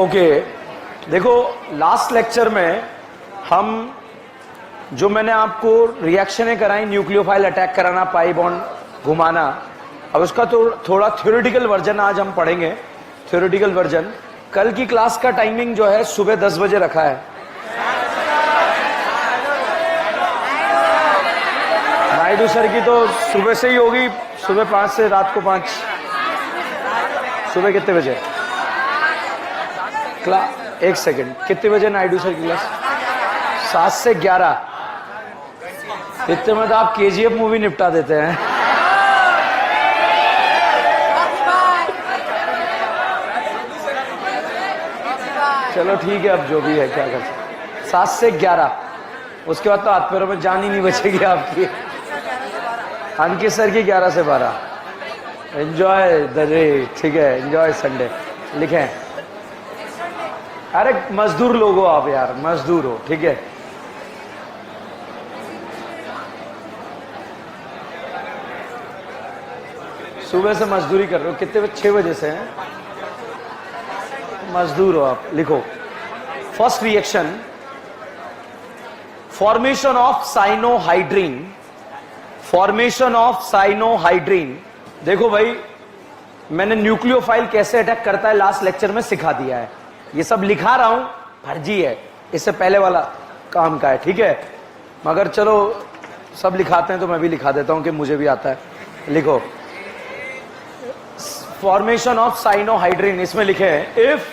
Okay, देखो last lecture में हम जो मैंने आपको रिएक्शनें कराई, न्यूक्लियोफाइल अटैक कराना, पाई बॉन्ड घुमाना, अब उसका तो थोड़ा थ्योरेटिकल वर्जन आज हम पढ़ेंगे। थ्योरेटिकल वर्जन कल की क्लास का टाइमिंग जो है सुबह 10 बजे रखा है। नायडू सर की तो सुबह से ही होगी, सुबह 5 से रात को 5। सुबह कितने बजे क्लास? एक सेकंड, कितने बजे नायडू सर की क्लास? 7 से 11। इतने में तो आप केजीएफ मूवी निपटा देते हैं। चलो ठीक है, अब जो भी है क्या कर सकते। 7 से 11, उसके बाद तो हाथ पैरों में जान ही नहीं बचेगी आपकी। अंकित सर की 11 से 12। एंजॉय द डे, ठीक है, एंजॉय संडे लिखें। अरे मजदूर लोग हो आप यार, मजदूर हो, ठीक है। सुबह से मजदूरी कर रहे हो, कितने बजे? 6 बजे से हैं, मजदूर हो आप। लिखो first reaction, formation of cyanohydrin. Formation of cyanohydrin, देखो भाई मैंने न्यूक्लियोफाइल कैसे अटैक करता है लास्ट लेक्चर में सिखा दिया है। ये सब लिखा रहा हूं, फर्जी है, इससे पहले वाला काम का है, ठीक है। मगर चलो सब लिखाते हैं तो मैं भी लिखा देता हूं कि मुझे भी आता है। लिखो फॉर्मेशन ऑफ साइनोहाइड्रीन, इसमें लिखे हैं if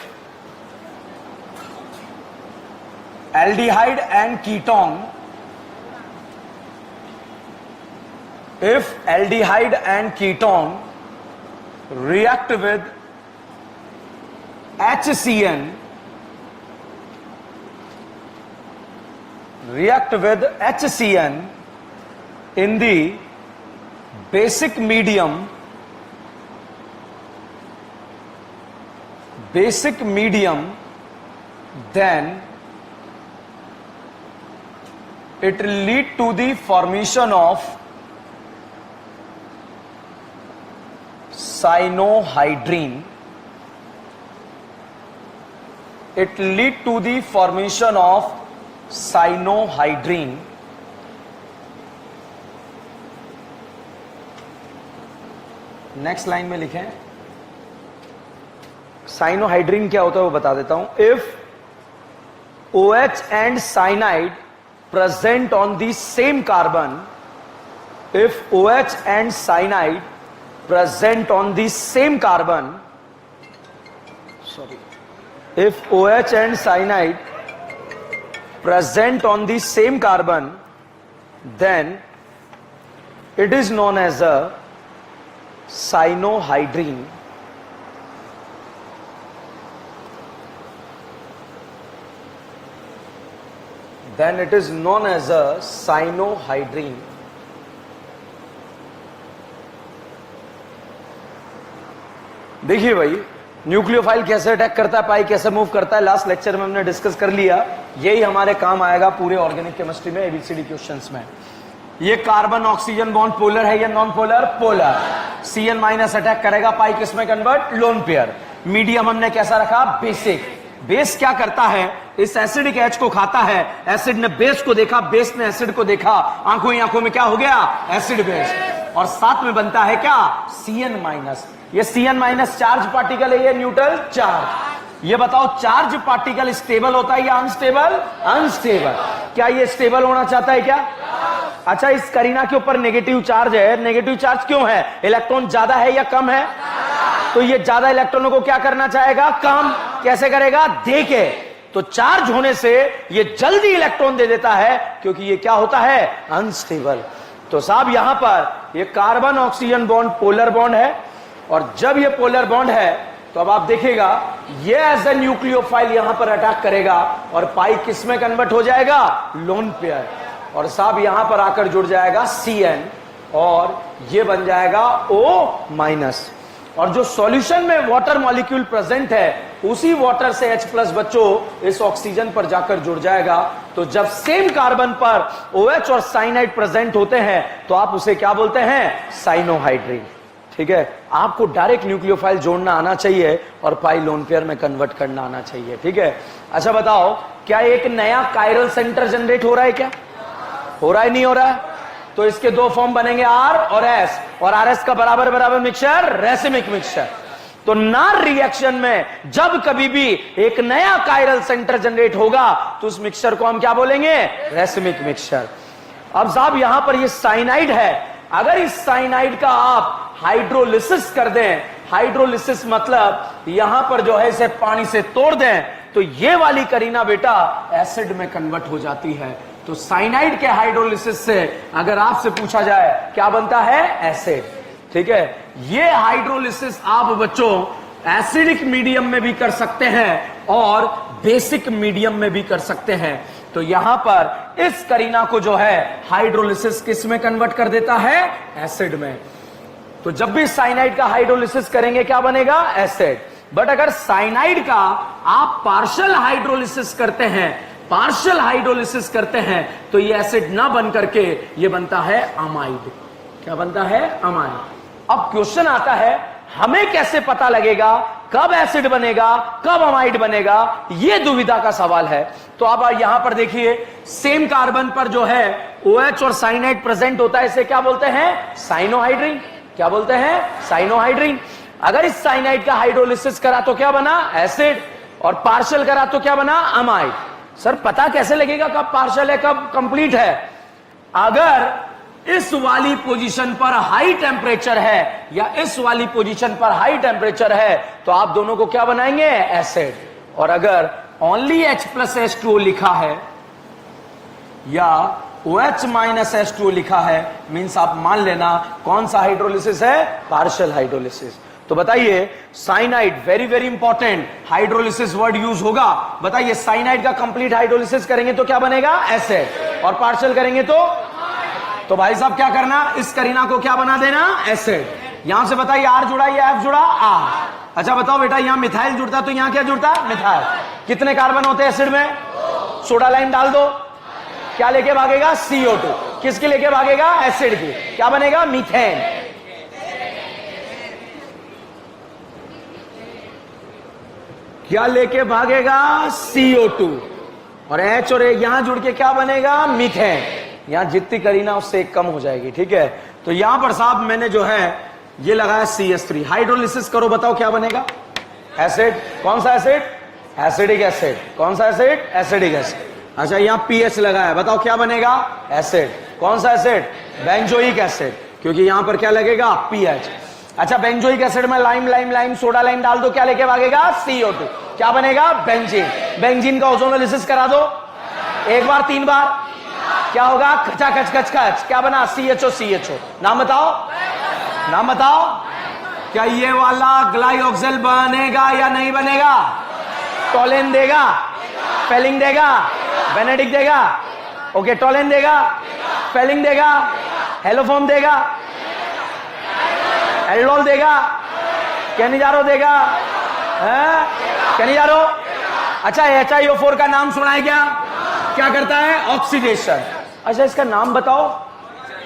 aldehyde and ketone, if aldehyde and ketone react with HCN, in the basic medium, then it will lead to the formation of cyanohydrin. It lead to the formation of cyanohydrin. Next line में लिखें, cyanohydrin क्या होता है वो बता देता हूं। If OH and cyanide present on the same carbon, if OH and cyanide present on the same carbon, if OH and cyanide present on the same carbon, then it is known as a cyanohydrine. Then it is known as a cyanohydrine. देखिए भाई nucleophile कैसे attack करता है, पाई कैसे move करता है, last lecture में हमने डिस्कस कर लिया। यही हमारे काम आएगा पूरे ऑर्गेनिक केमिस्ट्री में, एबीसीडी क्वेश्चंस में। ये कार्बन ऑक्सीजन बॉन्ड पोलर है या non polar? Polar. Cn minus attack करेगा, पाई किस में कन्वर्ट? Lone pair. मीडियम हमने कैसा रखा? बेसिक। बेस क्या करता है? इस एसिडिक H को खाता है। एसिड ने बेस को देखा, बेस ने एसिड को देखा, आंखों ही आंखों में क्या हो गया? Acid base. और साथ में बनता है क्या? Cn minus. ये Cn माइनस चार्ज पार्टिकल है, ये न्यूट्रल चार्ज। ये बताओ चार्ज पार्टिकल स्टेबल होता है या अनस्टेबल? अनस्टेबल। क्या ये स्टेबल होना चाहता है क्या? अच्छा, इस करीना के ऊपर नेगेटिव चार्ज है। नेगेटिव चार्ज क्यों है? इलेक्ट्रॉन ज्यादा है या कम है? तो ये ज्यादा इलेक्ट्रॉनों को क्या करना चाहेगा? कम। कैसे करेगा? देके। तो चार्ज होने से ये जल्दी इलेक्ट्रॉन दे देता है, क्योंकि ये क्या होता है? अनस्टेबल। तो साहब यहां पर ये carbon oxygen bond polar bond है, और जब ये पोलर बॉन्ड है तो अब आप देखिएगा ये एज ए न्यूक्लियोफाइल यहां पर अटैक करेगा, और पाई किस में कन्वर्ट हो जाएगा? Lone pair. और साहब यहां पर आकर जुड़ जाएगा Cn, और ये बन जाएगा O माइनस। और जो सॉल्यूशन में वाटर मॉलिक्यूल प्रेजेंट है, उसी वाटर से H+ बच्चों इस ऑक्सीजन पर जाकर जुड़ जाएगा। तो जब सेम कार्बन पर OH और साइनाइड प्रेजेंट होते हैं तो आप उसे क्या बोलते हैं? साइनोहाइड्रीन। ठीक है, आपको डायरेक्ट न्यूक्लियोफाइल जोड़ना आना चाहिए और पाई लोन पेयर में कन्वर्ट करना आना चाहिए। ठीक है, अच्छा बताओ, क्या एक नया कायरल सेंटर जनरेट हो रहा है? क्या हो रहा है? नहीं हो रहा है? तो इसके दो फॉर्म बनेंगे, आर और एस, और आर एस का बराबर बराबर मिक्सचर रेसिमिक मिक्सचर। तो नार रिएक्शन में जब कभी भी एक नया कायरल सेंटर जनरेट होगा तो उस मिक्सचर को हम क्या बोलेंगे? Racemic mixture. अब साहब यहां पर ये साइनाइड है, अगर इस साइनाइड का आप हाइड्रोलिसिस कर दें, हाइड्रोलिसिस मतलब यहां पर जो है इसे पानी से तोड़ दें, तो ये वाली करीना बेटा एसिड में कन्वर्ट हो जाती है। तो साइनाइड के हाइड्रोलिसिस से अगर आपसे पूछा जाए क्या बनता है? एसिड। ठीक है, ये हाइड्रोलिसिस आप बच्चों एसिडिक मीडियम में भी कर सकते हैं और बेसिक मीडियम में भी कर सकते हैं। तो यहां पर इस करीना को जो है हाइड्रोलिसिस किस में कन्वर्ट कर देता है? एसिड में। तो जब भी साइनाइड का हाइड्रोलिसिस करेंगे क्या बनेगा? एसिड। बट अगर साइनाइड का आप पार्शियल हाइड्रोलिसिस करते हैं, पार्शियल हाइड्रोलिसिस करते हैं, तो ये एसिड ना बन करके ये बनता है अमाइड। क्या बनता है? अमाइड। अब क्वेश्चन आता है, हमें कैसे पता लगेगा कब एसिड बनेगा, कब अमाइड बनेगा? ये दुविधा का सवाल है। तो अब यहां पर देखिए, सेम कार्बन पर जो है OH और साइनाइड प्रेजेंट होता है, इसे क्या बोलते हैं? साइनोहाइड्रीन। क्या बोलते हैं? साइनोहाइड्रीन। अगर इस साइनाइड का हाइड्रोलिसिस करा तो क्या बना? एसिड। और पार्शियल करा तो क्या बना? अमाइड। सर पता कैसे लगेगा कब पार्शियल है कब कंप्लीट है? अगर इस वाली पोजीशन पर हाई टेम्परेचर है या इस वाली पोजीशन पर हाई टेम्परेचर है तो आप दोनों को क्या बनाएंगे? एसिड। और अगर ओनली H+H2O लिखा है या OH -H2O लिखा है, मींस आप मान लेना कौन सा हाइड्रोलिसिस है? Partial hydrolysis. तो बताइए, cyanide very very important, hydrolysis word use होगा। बताइए, साइनाइड का कंप्लीट हाइड्रोलिसिस करेंगे तो क्या बनेगा? एसिड। और पार्शियल करेंगे तो भाई साहब क्या करना? इस करीना को क्या बना देना? एसिड। यहां से बताइए, आर जुड़ा या एफ जुड़ा? आर। अच्छा बताओ बेटा, यहां मिथाइल जुड़ता तो यहां क्या जुड़ता? मिथाइल। कितने कार्बन होते हैं एसिड में? सोडा लाइन डाल दो, क्या लेके भागेगा? CO2। किसके लेके भागेगा? एसिड की। क्या बनेगा? मीथेन। क्या लेके भागेगा? CO2। और H और A यहां जुड़ के क्या बनेगा? मीथेन। यहां जितनी करीना उससे एक कम हो जाएगी। ठीक है, तो यहां पर साहब मैंने जो है ये लगाया CH3। हाइड्रोलिसिस करो, बताओ क्या बनेगा? एसिड। कौन सा एसिड? Acidic acid. कौन सा एसिड? Acidic acid. अच्छा, यहां pH लगाया, बताओ क्या बनेगा? एसिड। कौन सा एसिड? बेंजोइक एसिड, क्योंकि यहां पर क्या लगेगा? pH। अच्छा, बेंजोइक एसिड में लाइम सोडा लाइम डाल दो, क्या लेके भागेगा? CO2। क्या बनेगा? बेंजीन। बेंजीन का ओजोनोलिसिस करा दो, एक बार 3 बार, क्या होगा? खचा खच खच खच। क्या बना? CHO। नाम बताओ, नाम बताओ। क्या ये वाला ग्लाइऑक्सिल बनेगा या नहीं बनेगा? टोलेन देगा, फेलिंग देगा, बेनेडिक देगा। ओके, टोलेन देगा, फेलिंग देगा, हेलोफॉर्म देगा, एल्डोल देगा, कैनिजारो देगा, कैनिजारो। अच्छा, HiO4 का नाम सुना है क्या? क्या करता है? ऑक्सीडेशन। अच्छा, इसका नाम बताओ?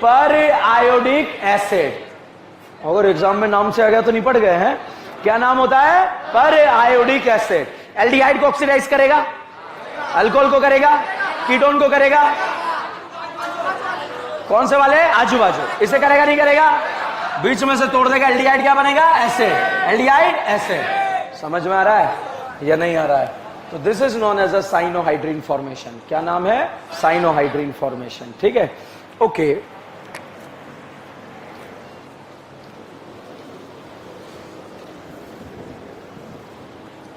पर आयोडिक एसिड। अगर एग्जाम में नाम से आ गया तो निपट गए हैं। क्या नाम होता है? पर आयोडिक एसिड। एल्डिहाइड को ऑक्सीडाइज करेगा, अल्कोहल को करेगा, कीटोन को करेगा, कौन से वाले? आजू बाजू। इसे करेगा नहीं करेगा? बीच में से तोड़ देगा, एल्डिहाइड क्या बनेगा? एसिड। Aldehyde acid. समझ में आ रहा है या नहीं आ रहा है? तो this is known as a cyanohydrin formation. क्या नाम है? Cyanohydrin formation. ठीक है, ओके।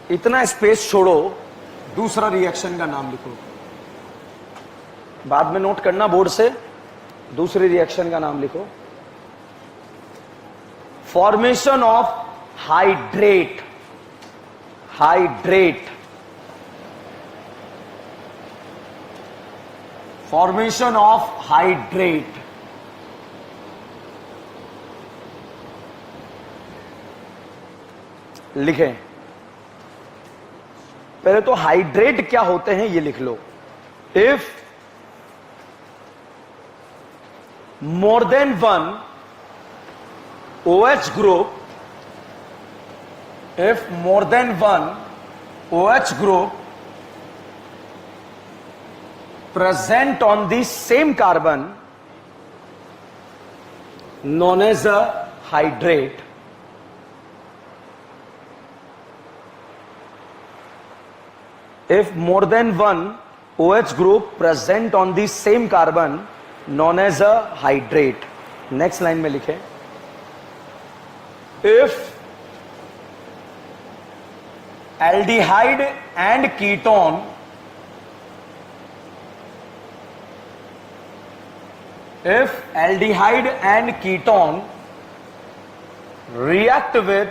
इतना स्पेस छोड़ो, दूसरा रिएक्शन का नाम लिखो, बाद में नोट करना बोर्ड से। दूसरे रिएक्शन का नाम लिखो, formation of hydrate. Hydrate, formation of hydrate. लिखें, पहले तो हाइड्रेट क्या होते हैं ये लिख लो। If more than 1 OH group, if more than one OH group present on the same carbon known as a hydrate. If more than one OH group present on the same carbon known as a hydrate. Next line में लिखे, if aldehyde and ketone react with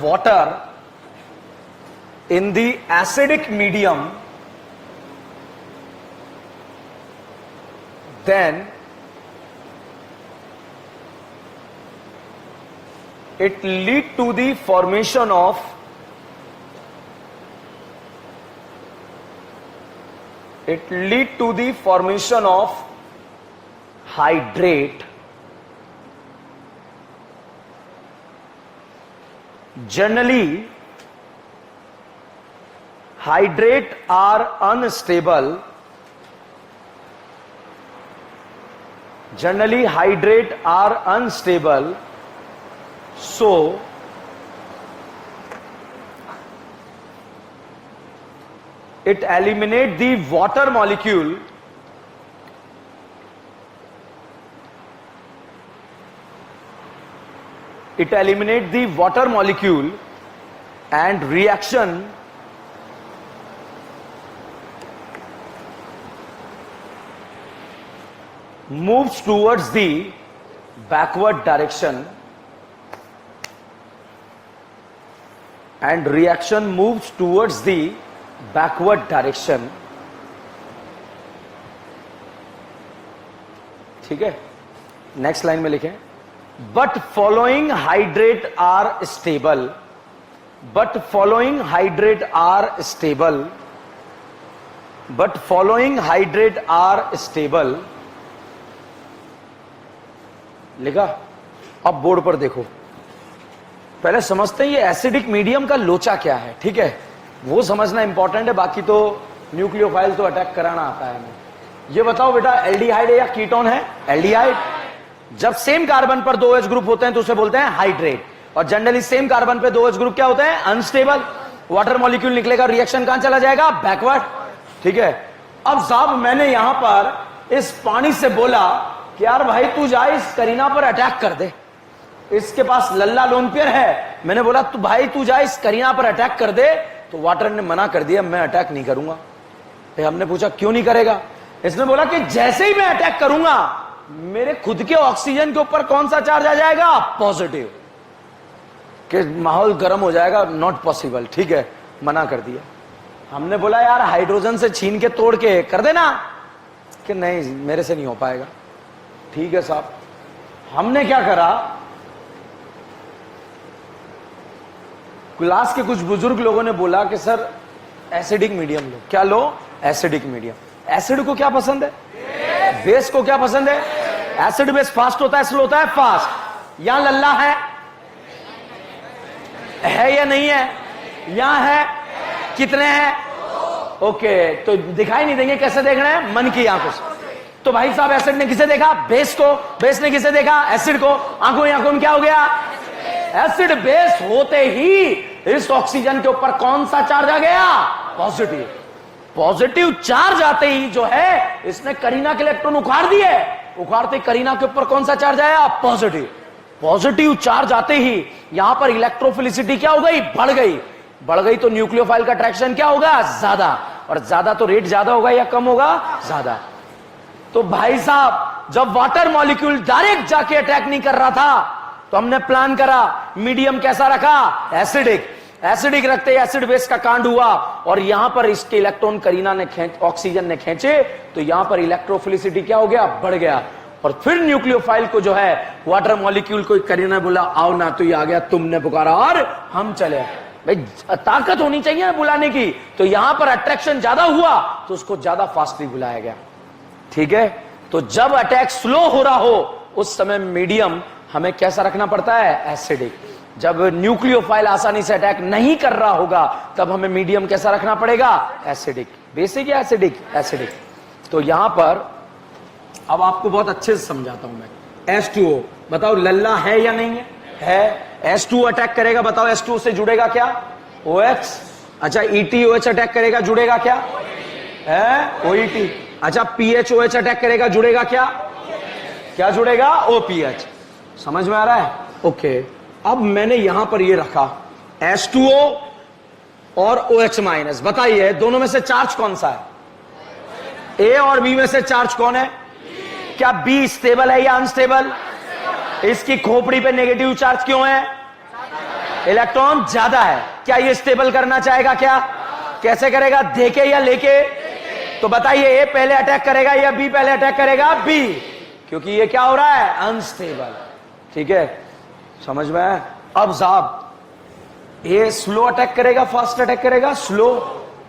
water in the acidic medium, then it lead to the formation of hydrate. Generally, hydrate are unstable. So it eliminate the water molecule and reaction moves towards the backward direction, ठीक है. Next line में लिखें, but following hydrate are stable. लिखा. अब board पर देखो, पहले समझते हैं ये एसिडिक मीडियम का लोचा क्या है. ठीक है, वो समझना इंपॉर्टेंट है, बाकी तो न्यूक्लियोफाइल तो अटैक कराना आता है हमें. ये बताओ बेटा, एल्डिहाइड है या कीटोन है? एल्डिहाइड. जब सेम कार्बन पर दो OH ग्रुप होते हैं तो उसे बोलते हैं हाइड्रेट, और जनरली सेम कार्बन पे दो OH ग्रुप क्या होते हैं? अनस्टेबल. वाटर मॉलिक्यूल निकलेगा, रिएक्शन कहां चला जाएगा? बैकवर्ड. ठीक है. अब साहब मैंने यहां पर इस पानी से बोला कि यार भाई तू जा इस करीना पर अटैक कर दे, इसके पास लल्ला लोनपियर है. मैंने बोला तू भाई तू जा इस करीना पर अटैक कर दे, तो वाटर ने मना कर दिया, मैं अटैक नहीं करूंगा. हमने पूछा क्यों नहीं करेगा? इसने बोला कि जैसे ही मैं अटैक करूंगा मेरे खुद के ऑक्सीजन के ऊपर कौन सा चार्ज आ जाएगा? पॉजिटिव. कि माहौल गर्म हो जाएगा. Not possible. ठीक है, मना कर दिया. हमने बोला यार हाइड्रोजन से छीन के तोड़ के कर देना, कि नहीं मेरे से नहीं हो पाएगा. ठीक है साहब. हमने क्या करा, क्लास के कुछ बुजुर्ग लोगों ने बोला कि सर एसिडिक मीडियम लो. क्या लो? Acidic medium. एसिड को क्या पसंद है? बेस को क्या पसंद है? एसिड बेस फास्ट होता है, स्लो होता है? फास्ट. यहां लल्ला है या नहीं है? यहां है. कितने हैं? ओके, तो दिखाई नहीं देंगे, कैसे देखना है? मन की आंखों से. तो भाई साहब एसिड ने किसे देखा? बेस को. बेस ने किसे देखा? एसिड को. आंखों में क्या हो गया? एसिड बेस होते ही इस ऑक्सीजन के ऊपर कौन सा चार्ज आ गया? पॉजिटिव. पॉजिटिव चार्ज आते ही जो है इसने करीना के इलेक्ट्रॉन उखाड़ दिए. उखाड़ते करीना के ऊपर कौन सा चार्ज आया? पॉजिटिव. पॉजिटिव चार्ज आते ही यहां पर इलेक्ट्रोफिलिसिटी क्या हो गई? बढ़ गई. बढ़ गई तो न्यूक्लियोफाइल का अट्रैक्शन क्या होगा? ज्यादा. और ज्यादा तो रेट ज्यादा होगा या कम होगा? ज्यादा. तो भाई साहब जब वाटर मॉलिक्यूल डायरेक्ट जाके अटैक नहीं कर रहा था तो हमने प्लान करा, मीडियम कैसा रखा? एसिडिक. एसिडिक रखते एसिड बेस का कांड हुआ, और यहां पर इसके इलेक्ट्रॉन करीना ने ऑक्सीजन ने खींचे, तो यहां पर इलेक्ट्रोफिलिसिटी क्या हो गया? बढ़ गया. और फिर न्यूक्लियोफाइल को जो है वाटर मॉलिक्यूल को करीना बोला आओ ना, तो ये आ गया, तुमने पुकारा और हम चले। भाई ताकत होनी चाहिए ना बुलाने की, तो यहां पर अट्रैक्शन ज्यादा हुआ तो उसको ज्यादा फास्टली बुलाया गया। ठीक है, तो जब अटैक स्लो हो रहा हो उस समय मीडियम हमें कैसा रखना पड़ता है, एसिडिक। जब न्यूक्लियोफाइल आसानी से अटैक नहीं कर रहा होगा तब हमें मीडियम कैसा रखना पड़ेगा, एसिडिक। बेसिक या एसिडिक, एसिडिक। तो यहां पर अब आपको बहुत अच्छे से समझाता हूं मैं। H2O बताओ लल्ला है या नहीं है? H2O अटैक करेगा, बताओ H2O से जुड़ेगा क्या, OH। अच्छा ETOH अटैक करेगा, जुड़ेगा क्या है, OET। अच्छा PHOH अटैक करेगा, जुड़ेगा क्या, क्या जुड़ेगा, OPH। समझ में आ रहा है? ओके, अब मैंने यहां पर ये रखा H2O और OH माइनस। बताइए दोनों में से चार्ज कौन सा है, A और B में से चार्ज कौन है? क्या B स्टेबल है या अनस्टेबल? इसकी खोपड़ी पे नेगेटिव चार्ज क्यों है, इलेक्ट्रॉन ज्यादा है। क्या ये स्टेबल करना चाहेगा क्या, कैसे करेगा, देके या लेके? तो बताइए A पहले अटैक करेगा या B पहले अटैक करेगा, B, क्योंकि ये क्या हो रहा है, अनस्टेबल। ठीक है, समझ में आया? अब साहब ये स्लो अटैक करेगा, फास्ट अटैक करेगा, स्लो।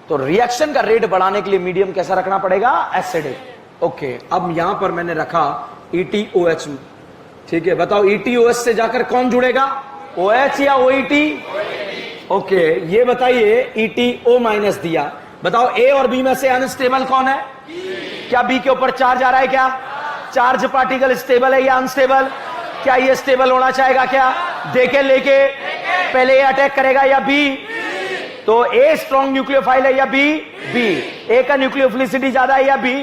तो रिएक्शन का रेट बढ़ाने के लिए मीडियम कैसा रखना पड़ेगा, एसिडिक। ओके, अब यहां पर मैंने रखा ETOH। ठीक है, बताओ ETOH से जाकर कौन जुड़ेगा, OH या OET? ओके, ये बताइए ETO माइनस दिया, बताओ A और B में से अनस्टेबल कौन है? क्या B के ऊपर चार्ज आ रहा है, क्या चार्ज पार्टिकल स्टेबल है या अनस्टेबल? क्या ये स्टेबल होना चाहेगा क्या, देखे लेके? पहले ये अटैक करेगा या B? तो A स्ट्रॉन्ग न्यूक्लियोफाइल है या B? B। A का न्यूक्लियोफिलिसिटी ज्यादा है या B?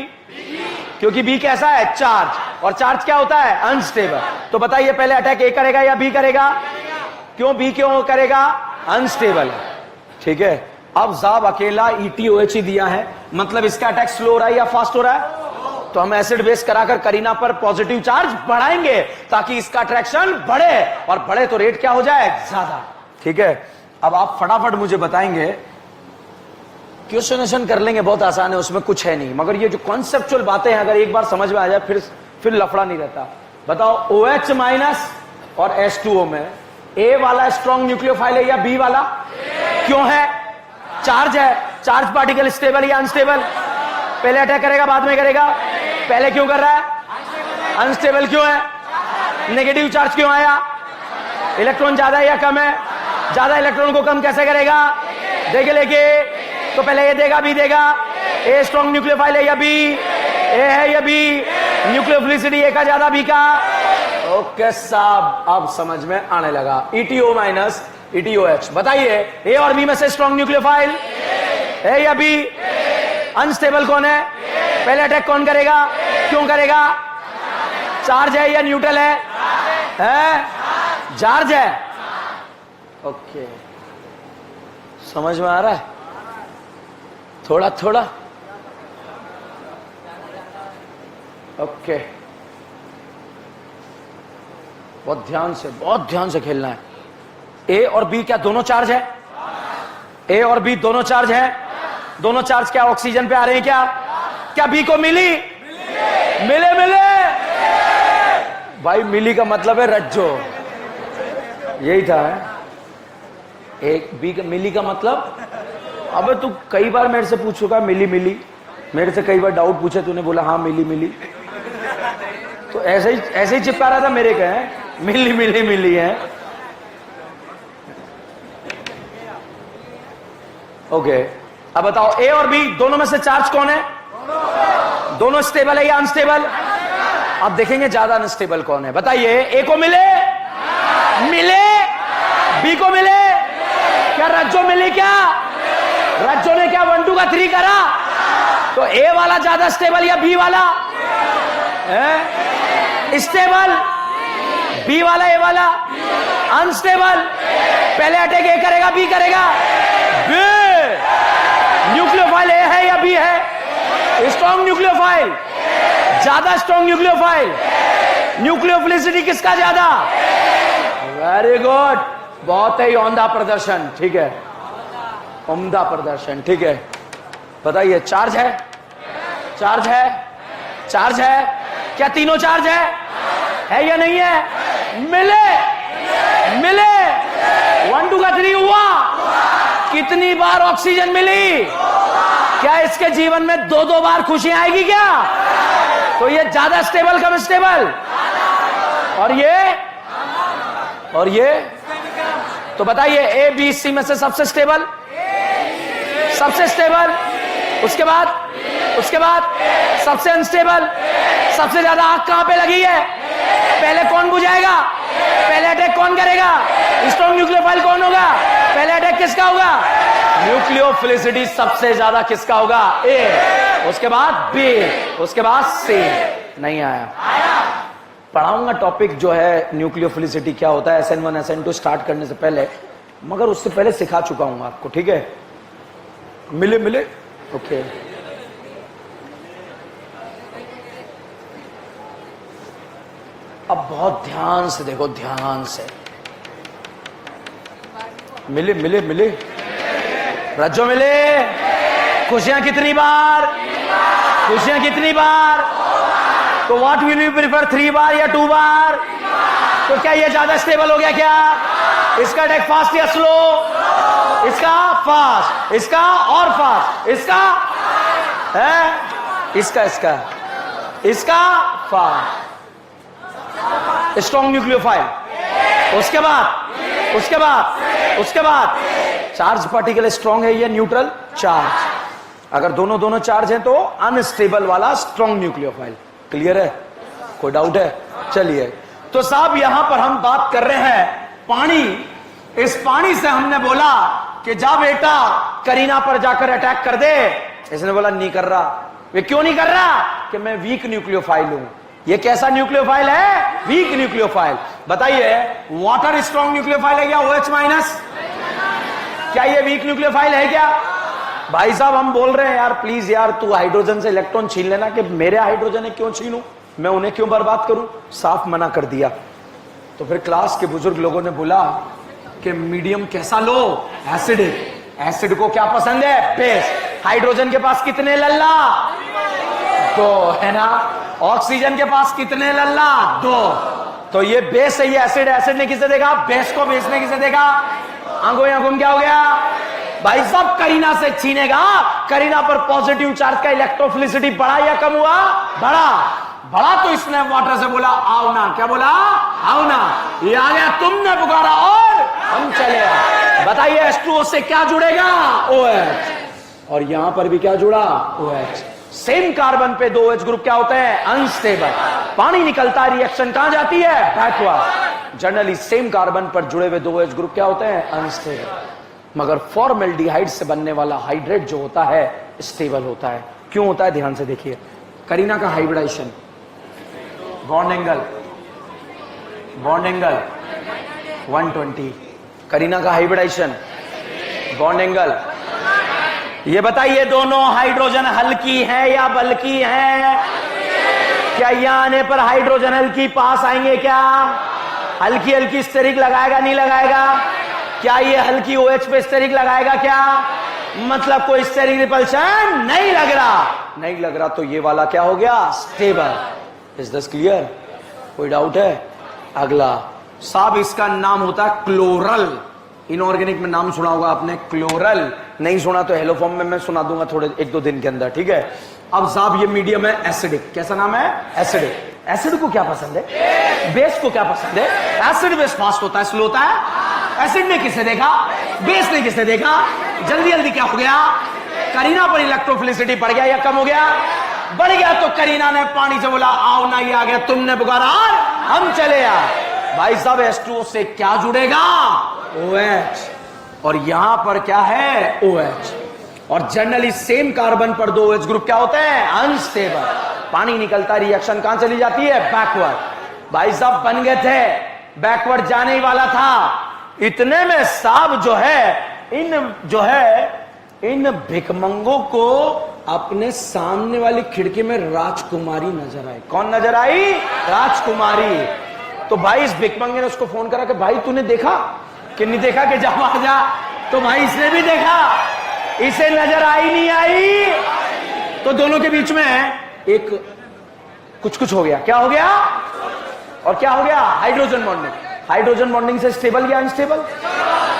क्योंकि B कैसा है, चार्ज, और चार्ज क्या होता है, अनस्टेबल। तो बताइए पहले अटैक A करेगा या B करेगा? क्यों B क्यों करेगा, अनस्टेबल है। ठीक है, अब साहब अकेला ETOH ही दिया है, मतलब इसका अटैक स्लो हो रहा है या फास्ट हो रहा है? तो हम एसिड बेस कराकर करीना पर पॉजिटिव चार्ज बढ़ाएंगे ताकि इसका अट्रैक्शन बढ़े, और बढ़े तो रेट क्या हो जाए, ज्यादा। ठीक है, अब आप फटाफट मुझे बताएंगे, क्वेश्चनेशन कर लेंगे, बहुत आसान है, उसमें कुछ है नहीं, मगर ये जो कॉन्सेप्चुअल बातें हैं अगर एक बार समझ में आ जाए फिर लफड़ा नहीं रहता। बताओ OH माइनस और H2O में A वाला स्ट्रॉन्ग न्यूक्लियोफाइल है या B वाला? क्यों है, चार्ज है। चार्ज पार्टिकल स्टेबल या अनस्टेबल? पहले अटैक करेगा बाद में करेगा? पहले क्यों कर रहा है, अनस्टेबल क्यों है, नेगेटिव चार्ज क्यों आया, इलेक्ट्रॉन ज्यादा है या कम है? ज्यादा इलेक्ट्रॉन को कम कैसे करेगा, देखे लेके? तो पहले ये देगा, B देगा। A स्ट्रॉन्ग न्यूक्लियोफाइल है या B? A है या B? न्यूक्लियोफिलिसिटी A का ज्यादा, B का? ओके साहब, अब समझ में आने लगा। ETO माइनस ETOH, बताइए A और B में से स्ट्रॉन्ग न्यूक्लियोफाइल है या B? अनस्टेबल कौन है, पहले अटैक कौन करेगा, क्यों करेगा? चार्ज है या न्यूट्रल है? चार्ज है। ओके, समझ में आ रहा है थोड़ा थोड़ा? ओके, बहुत ध्यान से खेलना है। A और B क्या दोनों चार्ज है? A और B दोनों चार्ज है। दोनों चार्ज क्या ऑक्सीजन पे आ रहे हैं क्या? क्या B को मिली? मिले भाई, मिली का मतलब है रज्जो, यही था। एक B का मिली का मतलब, अबे तू कई बार मेरे से पूछ चुका मिली, मेरे से कई बार डाउट पूछे, तूने बोला हाँ मिली, तो ऐसे ही चिपका रहा था मेरे कहे मिली है। ओके, अब बताओ A और B दोनों में से चार्ज कौन है, दोनों स्टेबल है या अनस्टेबल? अब देखेंगे ज्यादा अनस्टेबल कौन है। बताइए A को मिले, B को मिले, क्या रज्जो मिली? क्या रज्जो ने क्या 1 2 का 3 करा? तो A वाला ज्यादा स्टेबल या B वाला? स्टेबल। B वाला A वाला अनस्टेबल। पहले अटैक A करेगा B करेगा? B। न्यूक्लियोफाइल A है या B है? स्ट्रॉन्ग न्यूक्लियोफाइल, ज्यादा स्ट्रॉन्ग न्यूक्लियोफाइल। न्यूक्लियोफिलिसिटी किसका ज्यादा? वेरी गुड, बहुत ही उम्दा प्रदर्शन। ठीक है, उम्दा प्रदर्शन। ठीक है, बताइए चार्ज है, क्या तीनों चार्ज है या नहीं है? मिले 1 2 का 3 हुआ। कितनी बार ऑक्सीजन मिली? क्या इसके जीवन में 2 बार खुशी आएगी क्या? तो ये ज्यादा स्टेबल कम स्टेबल? और ये तो बताइए ए बी सी में से सबसे स्टेबल? उसके बाद सबसे अनस्टेबल। सबसे ज्यादा आग कहां पे लगी है? पहले कौन बुझाएगा? पहले अटैक कौन करेगा? स्ट्रॉन्ग न्यूक्लियोफाइल कौन होगा? पहले अटैक किसका होगा? न्यूक्लियोफिलिसिटी सबसे ज्यादा किसका होगा? ए, उसके बाद बी, उसके बाद सी। नहीं आया। पढ़ाऊंगा टॉपिक जो है न्यूक्लियोफिलिसिटी क्या होता है SN1 SN2 स्टार्ट करने से पहले, मगर उससे पहले सिखा चुका हूं आपको। ठीक है, मिले ओके। अब बहुत ध्यान से देखो, ध्यान से। मिले रज्जो मिले। खुशियां कितनी बार? तो व्हाट विल यू प्रिफर, 3 बार या 2 बार? तो क्या ये ज्यादा स्टेबल हो गया क्या? इसका अटैक फास्ट या स्लो? इसका फास्ट, इसका और फास्ट, इसका है, इसका फास्ट। Strong nucleophile. उसके बाद चार्ज पार्टिकल स्ट्रॉन्ग है या न्यूट्रल चार्ज? अगर दोनों चार्ज हैं तो अनस्टेबल वाला स्ट्रॉन्ग न्यूक्लियोफाइल। क्लियर है? कोई डाउट है? चलिए, तो साहब यहां पर हम बात कर रहे हैं पानी। इस पानी से हमने बोला कि जा बेटा करीना पर जाकर अटैक कर दे। इसने बोला नहीं कर रहा। वे क्यों नहीं कर रहा? कि मैं वीक न्यूक्लियोफाइल हूं। ये कैसा न्यूक्लियोफाइल है? Weak nucleophile. बताइए, वाटर स्ट्रॉन्ग न्यूक्लियोफाइल है क्या? OH minus. क्या ये वीक न्यूक्लियोफाइल है क्या? भाई साहब हम बोल रहे हैं यार प्लीज यार तू हाइड्रोजन से इलेक्ट्रॉन छीन लेना। कि मेरे हाइड्रोजन है क्यों छीनूं? मैं उन्हें क्यों बर्बाद करूं? साफ मना कर दिया। तो फिर क्लास के बुजुर्ग लोगों ने बोला कि मीडियम कैसा लो? एसिडिक। एसिड को क्या पसंद है? बेस। हाइड्रोजन के पास कितने लल्ला? 2 है ना। ऑक्सीजन के पास कितने लल्ला? 2। तो ये बेस है, ये एसिड। एसिड ने किसे देखा? बेस को। बेस ने किसे देखा? आंखों क्या हो गया? भाई साहब करीना से छीनेगा। करीना पर पॉजिटिव चार्ज का इलेक्ट्रोफिलिसिटी बढ़ा या कम हुआ? बढ़ा तो इसने वाटर से बोला आओ ना। क्या बोला? आओ ना। ये आ गया, तुमने पुकारा और हम चले आए। बताइए H2O से क्या जुड़ेगा? OH। और यहां पर भी क्या जुड़ा? OH। सेम कार्बन पे 2 OH ग्रुप क्या होते हैं? अनस्टेबल। पानी निकलता है, रिएक्शन कहां जाती है? बैकवर्ड। जनरली सेम कार्बन पर जुड़े हुए 2 OH ग्रुप क्या होते हैं? अनस्टेबल। मगर फॉर्मेल्डिहाइड से बनने वाला हाइड्रेट जो होता है स्टेबल होता है। क्यों होता है? ध्यान से देखिए। करीना का हाइब्रिडाइजेशन, बॉन्ड एंगल 120। करीना का हाइब्रिडाइजेशन, बॉन्ड एंगल। ये बताइए दोनों हाइड्रोजन हल्की है या बल्की है? क्या यहां आने पर हाइड्रोजन हल्की पास आएंगे क्या? हल्की स्टेरिक लगाएगा नहीं लगाएगा? क्या ये हल्की OH पे स्टेरिक लगाएगा क्या? मतलब कोई स्टेरिक रिपल्शन नहीं लग रहा। तो ये वाला क्या हो गया? स्टेबल। Is this clear? कोई डाउट है? अगला साहब इसका नाम होता है क्लोरल। इनऑर्गेनिक में नाम सुना होगा आपने, क्लोरल। नहीं सुना तो हेलो फॉर्म में मैं सुना दूंगा थोड़े 1-2 दिन के अंदर। ठीक है। अब साहब ये मीडियम है एसिडिक। कैसा नाम है? एसिडिक। एसिड को क्या पसंद है? बेस को क्या पसंद है? एसिड बेस फास्ट होता है, स्लो होता है। एसिड ने किसे देखा? बेस ने किसे देखा? जल्दी क्या हो गया? करीना पर इलेक्ट्रोफिलिसिटी बढ़ गया या कम हो गया? बढ़ गया। तो करीना ने पानी से बोला आओ ना। ये आ गया, तुमने पुकारा और हम चले आए। भाई साहब H2O से क्या जुड़ेगा? OH। और यहां पर क्या है? OH। और जनरली सेम कार्बन पर 2 OH ग्रुप क्या होते हैं? अनस्टेबल। पानी निकलता, रिएक्शन कहां चली जाती है? बैकवर्ड। भाई साहब बन गए थे, बैकवर्ड जाने ही वाला था। इतने में साहब जो है इन भिकमंगों को अपने सामने वाली खिड़की में राजकुमारी नजर आई। कौन नजर आई? राजकुमारी। तो भाई इस भिकमंगे ने उसको फोन करा कि भाई तूने देखा कि नहीं देखा? कि जा वहां जा। तो भाई इसने भी देखा, इसे नजर आई नहीं आई? तो दोनों के बीच में एक कुछ कुछ हो गया। क्या हो गया? और क्या हो गया? Hydrogen bonding. हाइड्रोजन बॉन्डिंग से स्टेबल या अनस्टेबल?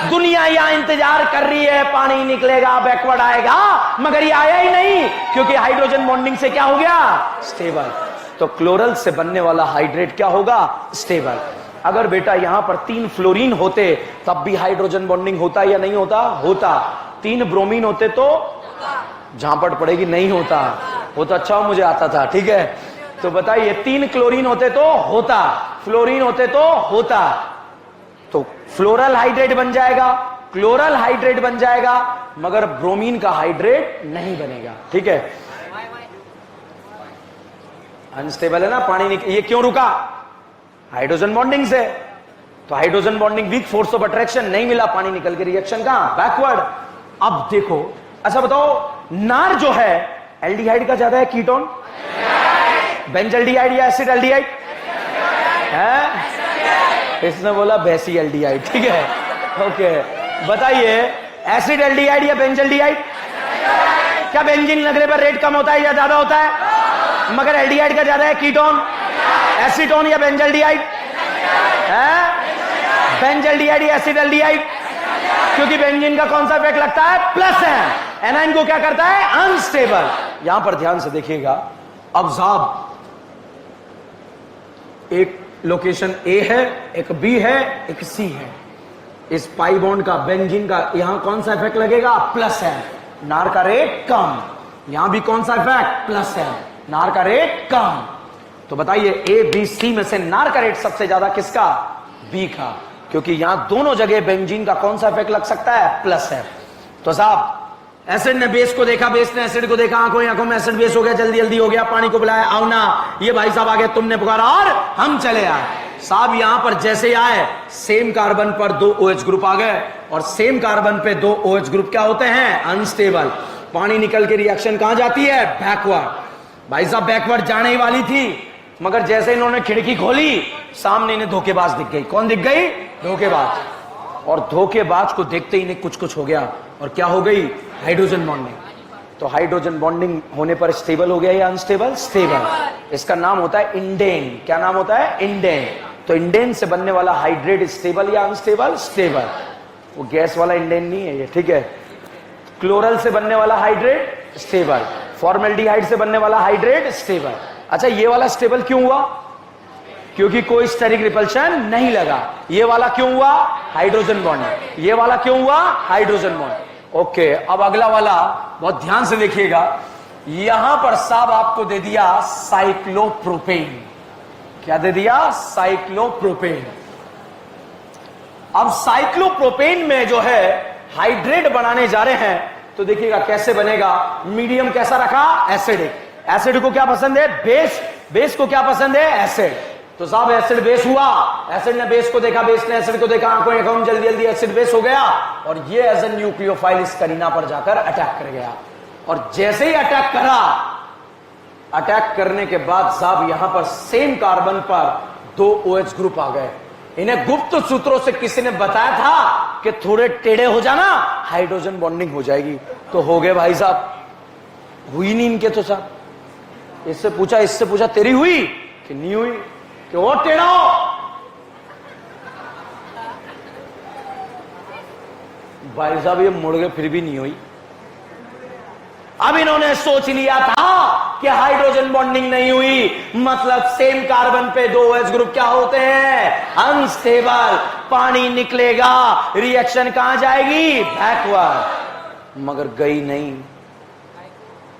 दुनिया यहां इंतजार कर रही है, पानी निकलेगा, बैकवर्ड आएगा, मगर ये आया ही नहीं, क्योंकि हाइड्रोजन बॉन्डिंग से क्या हो गया? स्टेबल। तो क्लोरल से बनने वाला हाइड्रेट क्या होगा? स्टेबल। अगर बेटा यहां पर 3 फ्लोरीन होते तब भी हाइड्रोजन बॉन्डिंग होता या नहीं होता? होता। 3 ब्रोमीन होते तो झांपड़ पड़ेगी, नहीं होता। वो तो अच्छा मुझे आता था, ठीक है। तो बताइए 3 क्लोरीन होते तो होता, फ्लोरीन होते तो होता, तो फ्लोरल हाइड्रेट बन जाएगा, क्लोरल हाइड्रेट बन जाएगा, मगर ब्रोमीन का हाइड्रेट नहीं बनेगा, ठीक है। अनस्टेबल है ना पानी, ये क्यों रुका? हाइड्रोजन बॉन्डिंग से। तो hydrogen bonding weak, force of attraction नहीं मिला, पानी निकल के रिएक्शन कहां? बैकवर्ड। अब देखो, अच्छा बताओ, नार जो है एल्डिहाइड का ज्यादा है कीटोन, बेंजल्डिहाइड या एसिड एल्डिहाइड है? इसने बोला बेसी एल्डिहाइड, ठीक है, ओके। बताइए एसिड एल्डिहाइड या बेंजल्डिहाइड? क्या बेंजीन लगने पर रेट कम होता है या ज्यादा होता है? मगर एल्डिहाइड का ज्यादा है कीटोन, एसीटोन या बेंजल्डिहाइड है? बेंजल्डिहाइड या एसिड एल्डिहाइड? क्योंकि बेंजीन का कौन सा इफेक्ट लगता है? प्लस है। एनाइन को क्या करता है? अनस्टेबल। यहां पर ध्यान से देखिएगा, अब्जॉर्ब एक लोकेशन ए है, एक बी है, एक सी है। इस पाई बॉन्ड का, बेंजीन का यहां कौन सा इफेक्ट लगेगा? प्लस है, नार का रेट कम। यहां भी कौन सा इफेक्ट? प्लस है, नार का रेट कम। तो बताइए ए बी सी में से नार का रेट सबसे ज्यादा किसका? बी का, क्योंकि यहां दोनों जगह बेंजीन का कौन सा इफेक्ट लग सकता है? प्लस है। तो साहब एसिड ने बेस को देखा, बेस ने एसिड को देखा, आंखों में एसिड बेस हो गया, जल्दी जल्दी हो गया, पानी को बुलाया, आओ ना, ये भाई साहब आ गए, तुमने पुकारा और हम चले आए। साहब यहां पर जैसे आए, सेम कार्बन पर 2 OH ग्रुप आ गए, और सेम कार्बन पे 2 OH ग्रुप क्या होते हैं? अनस्टेबल। पानी निकल के रिएक्शन कहां जाती है? बैकवर्ड। भाई साहब बैकवर्ड जाने ही वाली थी, मगर जैसे इन्होंने खिड़की खोली, सामने इन्हें धोखेबाज दिख गई। कौन दिख गई? धोखेबाज। और धोखेबाज को देखते ही इन्हें कुछ कुछ हो गया, और क्या हो गई? Hydrogen bonding. तो हाइड्रोजन बॉन्डिंग होने पर स्टेबल हो गया या अनस्टेबल? स्टेबल। इसका नाम होता है इंडेन। क्या नाम होता है? इंडेन। तो इंडेन से बनने वाला हाइड्रेट स्टेबल या अनस्टेबल? स्टेबल। वो गैस वाला इंडेन नहीं है ये, ठीक है। क्लोरल से बनने वाला हाइड्रेट स्टेबल, फॉर्मेल्डिहाइड से बनने वाला हाइड्रेट स्टेबल। अच्छा ये वाला स्टेबल क्यों हुआ? क्योंकि कोई स्टेरिक रिपल्शन नहीं लगा। ये वाला क्यों हुआ? Hydrogen bond. ये वाला क्यों हुआ? Hydrogen bond. ओके, अब अगला वाला बहुत ध्यान से देखिएगा। यहां पर साहब आपको दे दिया साइक्लोप्रोपेन। क्या दे दिया? साइक्लोप्रोपेन। अब साइक्लोप्रोपेन में जो है हाइड्रेट बनाने जा रहे हैं, तो देखिएगा कैसे बनेगा। मीडियम कैसा रखा? एसिडिक। एसिड को क्या पसंद है? बेस। बेस को क्या पसंद है? एसिड। तो साहब एसिड बेस हुआ, एसिड ने बेस को देखा, बेस ने एसिड को देखा, आंखों जल्दी जल्दी एसिड बेस हो गया, और ये एज ए न्यूक्लियोफाइल इस करीना पर जाकर अटैक कर गया। और जैसे ही अटैक करा, अटैक करने के बाद साहब यहां पर सेम कार्बन पर 2 OH ग्रुप आ गए। इन्हें गुप्त सूत्रों से किसी ने बताया था कि थोड़े टेढ़े हो जाना, हाइड्रोजन बॉन्डिंग हो जाएगी। तो हो गए भाई साहब, हुई नहीं इनके। तो साहब इससे पूछा तेरी हुई कि नहीं हुई? कि वो टेढ़ा हो। भाई साहब ये मुड़ गए, फिर भी नहीं हुई। अब इन्होंने सोच लिया था कि हाइड्रोजन बॉन्डिंग नहीं हुई, मतलब सेम कार्बन पे 2 OH ग्रुप क्या होते हैं? अनस्टेबल। पानी निकलेगा, रिएक्शन कहां जाएगी? बैकवर्ड। मगर गई नहीं,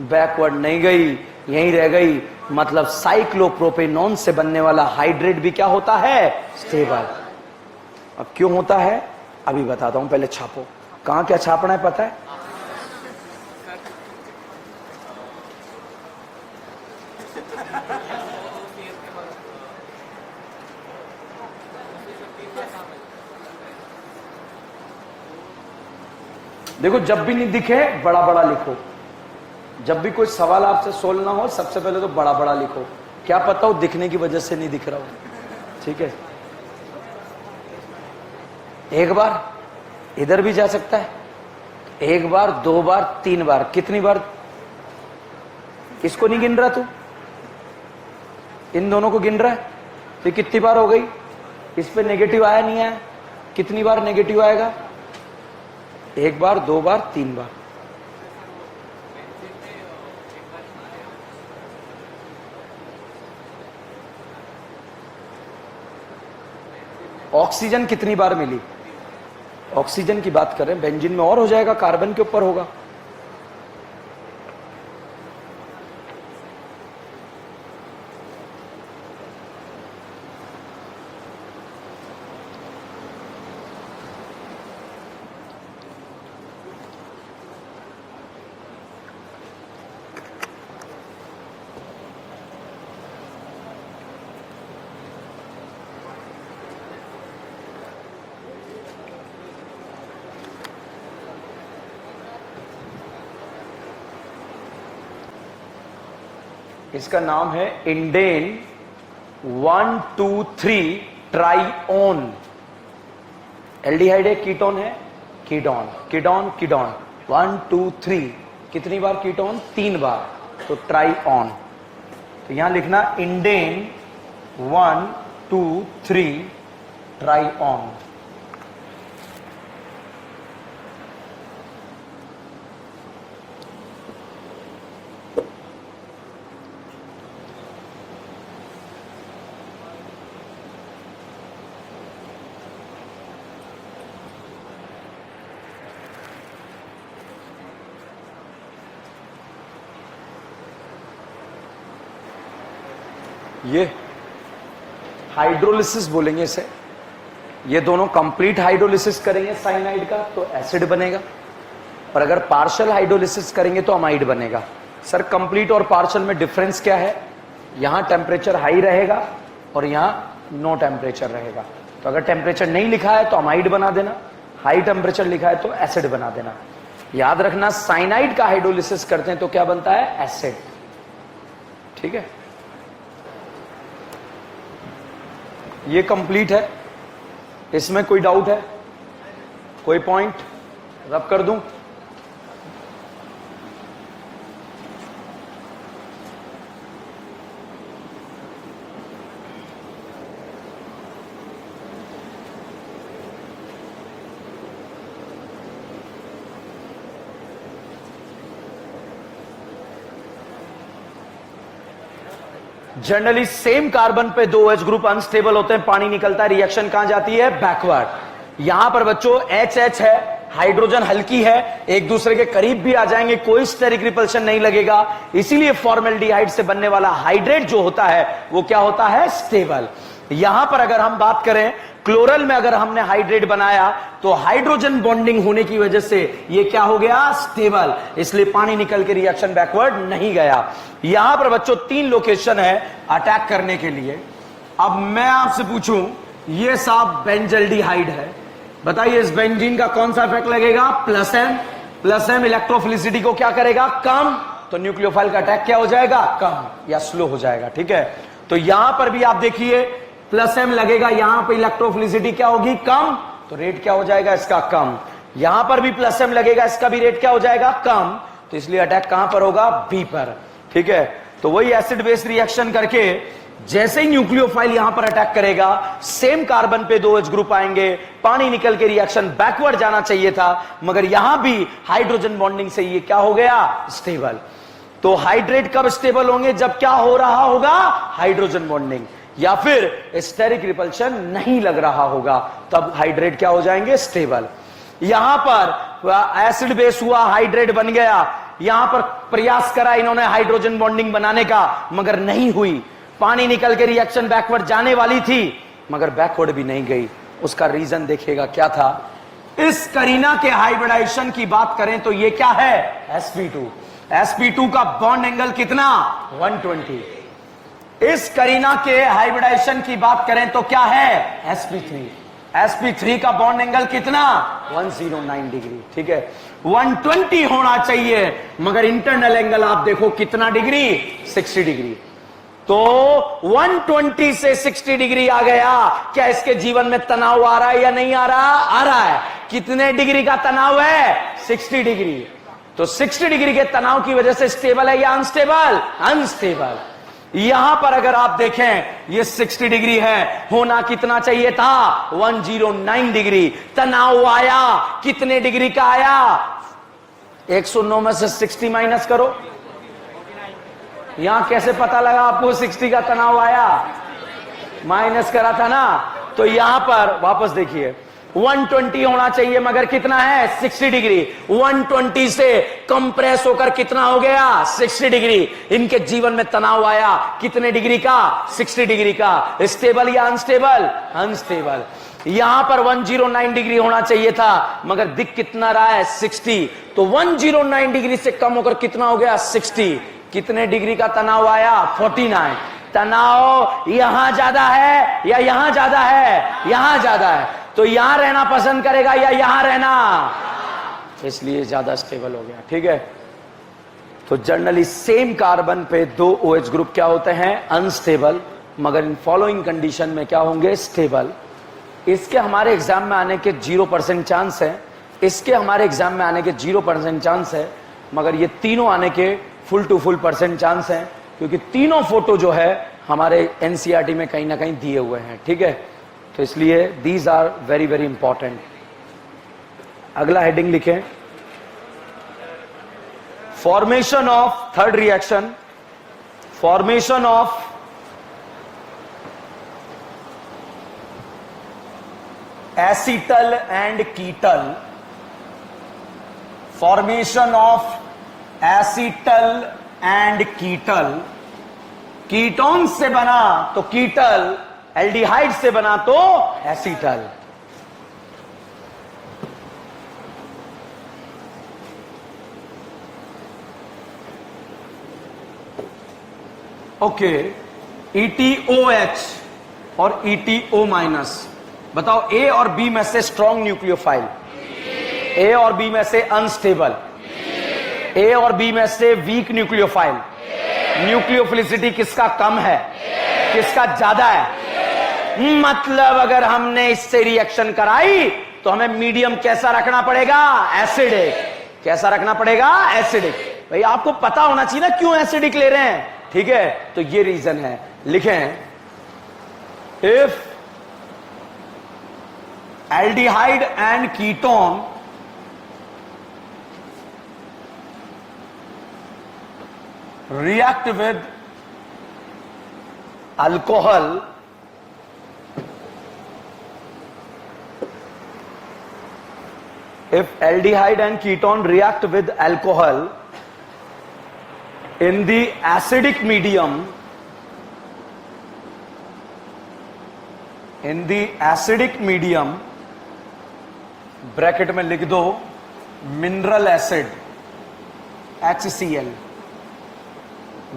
बैकवर्ड नहीं गई, यहीं रह गई। मतलब साइक्लोप्रोपेनॉन से बनने वाला हाइड्रेट भी क्या होता है? स्टेबल। अब क्यों होता है अभी बताता हूं, पहले छापो। कहां क्या छापना है पता है? देखो जब भी नहीं दिखे बड़ा बड़ा लिखो। जब भी कोई सवाल आपसे सोल्व ना हो, सबसे पहले तो बड़ा बड़ा लिखो। क्या पता हो दिखने की वजह से नहीं दिख रहा हो, ठीक है। एक बार इधर भी जा सकता है, 1 बार 2 बार 3 बार। कितनी बार? इसको नहीं गिन रहा तू? इन दोनों को गिन रहा है, तो कितनी बार हो गई? इस पे नेगेटिव आया नहीं आया? कितनी बार नेगेटिव आएगा? एक बार, दो बार, तीन बार। ऑक्सीजन कितनी बार मिली? ऑक्सीजन की बात करें, बेंजीन में और हो जाएगा, कार्बन के ऊपर होगा। इसका नाम है इंडेन 1,2,3 ट्राइओन। एल्डिहाइड है, कीटोन है, कीटोन, कीटोन, कीटोन। 1 2 3, कितनी बार कीटोन? 3 बार, तो ट्राइओन। तो यहां लिखना इंडेन 1 2 3 ट्राइओन। ये हाइड्रोलिसिस बोलेंगे इसे। ये दोनों कंप्लीट हाइड्रोलिसिस करेंगे साइनाइड का तो एसिड बनेगा, और अगर पार्शियल हाइड्रोलिसिस करेंगे तो अमाइड बनेगा। सर कंप्लीट और पार्शियल में डिफरेंस क्या है? यहां टेम्परेचर हाई रहेगा और यहां नो टेम्परेचर रहेगा। तो अगर टेम्परेचर नहीं लिखा है तो अमाइड बना देना, हाई टेम्परेचर लिखा है तो एसिड बना देना। याद रखना, साइनाइड का हाइड्रोलिसिस करते हैं तो क्या बनता है? एसिड। ठीक है, ये कंप्लीट है। इसमें कोई डाउट है? कोई पॉइंट रब कर दूं? जनरली सेम कार्बन पे दो H ग्रुप अनस्टेबल होते हैं, पानी निकलता है, रिएक्शन कहां जाती है? बैकवर्ड। यहां पर बच्चों HH है, हाइड्रोजन हल्की है, एक दूसरे के करीब भी आ जाएंगे, कोई स्टेरिक रिपल्शन नहीं लगेगा। इसीलिए फॉर्मेल्डिहाइड से बनने वाला हाइड्रेट जो होता है वो क्या होता है? स्टेबल। यहां पर अगर हम बात करें क्लोरल में, अगर हमने हाइड्रेट बनाया तो हाइड्रोजन बॉन्डिंग होने की वजह से ये क्या हो गया? स्टेबल। इसलिए पानी निकल के रिएक्शन बैकवर्ड नहीं गया। यहां पर बच्चों 3 लोकेशन है अटैक करने के लिए। अब मैं आपसे पूछूं, ये साहब बेंजल्डिहाइड है, बताइए इस बेंजीन का कौन सा इफेक्ट लगेगा? Plus M. Plus M electrophilicity को क्या करेगा? कम। तो न्यूक्लियोफाइल का अटैक क्या हो जाएगा? कम या स्लो हो जाएगा। ठीक है, तो यहां पर भी आप देखिए प्लस एम लगेगा, यहां पे इलेक्ट्रोफिलिसिटी क्या होगी? कम, तो रेट क्या हो जाएगा इसका? कम। यहां पर भी प्लस एम लगेगा, इसका भी रेट क्या हो जाएगा? कम। तो इसलिए अटैक कहां पर होगा? बी पर। ठीक है, तो वही एसिड बेस रिएक्शन करके जैसे ही न्यूक्लियोफाइल यहां पर अटैक करेगा, सेम कार्बन पे 2 H ग्रुप आएंगे, पानी निकल के रिएक्शन बैकवर्ड जाना चाहिए था, मगर यहां भी हाइड्रोजन बॉन्डिंग से ये क्या हो गया? स्टेबल। तो हाइड्रेट कब स्टेबल होंगे? जब क्या हो रहा होगा? हाइड्रोजन बॉन्डिंग, या फिर स्टेरिक रिपल्शन नहीं लग रहा होगा, तब हाइड्रेट क्या हो जाएंगे? स्टेबल। यहां पर एसिड बेस हुआ, हाइड्रेट बन गया, यहां पर प्रयास करा इन्होंने हाइड्रोजन बॉन्डिंग बनाने का, मगर नहीं हुई। पानी निकल के रिएक्शन बैकवर्ड जाने वाली थी, मगर बैकवर्ड भी नहीं गई। उसका रीजन देखिएगा क्या था। इस करीना के हाइब्रिडाइजेशन की बात करें तो ये क्या है? sp2। sp2 का बॉन्ड एंगल कितना? 120। इस करीना के हाइब्रिडाइजेशन की बात करें तो क्या है? sp3। sp3 का बॉन्ड एंगल कितना? 109 डिग्री। ठीक है, 120 होना चाहिए, मगर इंटरनल एंगल आप देखो कितना डिग्री? 60 डिग्री। तो 120 से 60 डिग्री आ गया। क्या इसके जीवन में तनाव आ रहा है या नहीं आ रहा? आ रहा है। कितने डिग्री का तनाव है? 60 डिग्री। तो 60 डिग्री के तनाव की वजह से स्टेबल है या अनस्टेबल? अनस्टेबल। यहां पर अगर आप देखें ये 60 डिग्री है, होना कितना चाहिए था 109 डिग्री। तनाव आया कितने डिग्री का आया, 109 में से 60 माइनस करो। यहां कैसे पता लगा आपको 60 का तनाव आया, माइनस करा था ना। तो यहां पर वापस देखिए 120 होना चाहिए, मगर कितना है 60 डिग्री। 120 से कंप्रेस होकर कितना हो गया 60 डिग्री। इनके जीवन में तनाव आया कितने डिग्री का 60 डिग्री का। स्टेबल या अनस्टेबल, अनस्टेबल। यहां पर 109 डिग्री होना चाहिए था, मगर दिख कितना रहा है 60। तो 109 डिग्री से कम होकर कितना हो गया 60। कितने डिग्री का तनाव आया 49। तनाव यहां ज्यादा है या यहां ज्यादा है, यहां ज्यादा है। तो यहां रहना पसंद करेगा या यहां रहना, इसलिए ज्यादा स्टेबल हो गया। ठीक है, तो जनरली सेम कार्बन पे 2 OH ग्रुप क्या होते हैं अनस्टेबल, मगर इन फॉलोइंग कंडीशन में क्या होंगे स्टेबल। इसके हमारे एग्जाम में आने के 0% चांस है, इसके हमारे एग्जाम में आने के 0% चांस है, मगर ये तीनों आने के फुल टू फुल % चांस है, क्योंकि तीनों फोटो जो है हमारे एनसीईआरटी में कहीं ना कहीं दिए हुए हैं। ठीक है, तो इसलिए these are very very important. अगला हेडिंग लिखें, formation of third reaction, formation of acetal and ketal, formation of acetal and ketal. Ketone से बना तो कीटल, एल्डिहाइड से बना तो एसीटल। ओके, ETOH और ETO माइनस। बताओ ए और बी में से स्ट्रॉन्ग न्यूक्लियोफाइल, ए और बी में से अनस्टेबल, ए और बी में से वीक न्यूक्लियोफाइल। न्यूक्लियोफिलिसिटी किसका कम है, किसका ज्यादा है। मतलब अगर हमने इससे रिएक्शन कराई तो हमें मीडियम कैसा रखना पड़ेगा एसिडिक। कैसा रखना पड़ेगा एसिडिक। भाई आपको पता होना चाहिए ना क्यों एसिडिक ले रहे हैं। ठीक है, तो ये रीजन है। लिखें, if aldehyde and ketone react with alcohol, if aldehyde and ketone react with alcohol in the acidic medium, in the acidic medium, bracket में लिख दो mineral acid HCl,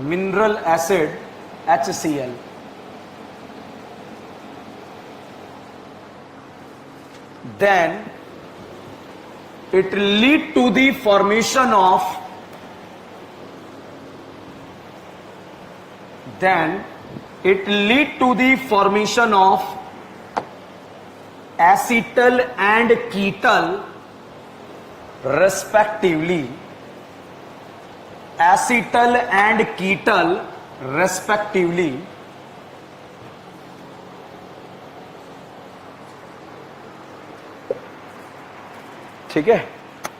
mineral acid HCl, then it lead to the formation of, then it lead to the formation of acetal and ketal respectively, acetal and ketal respectively। ठीक है,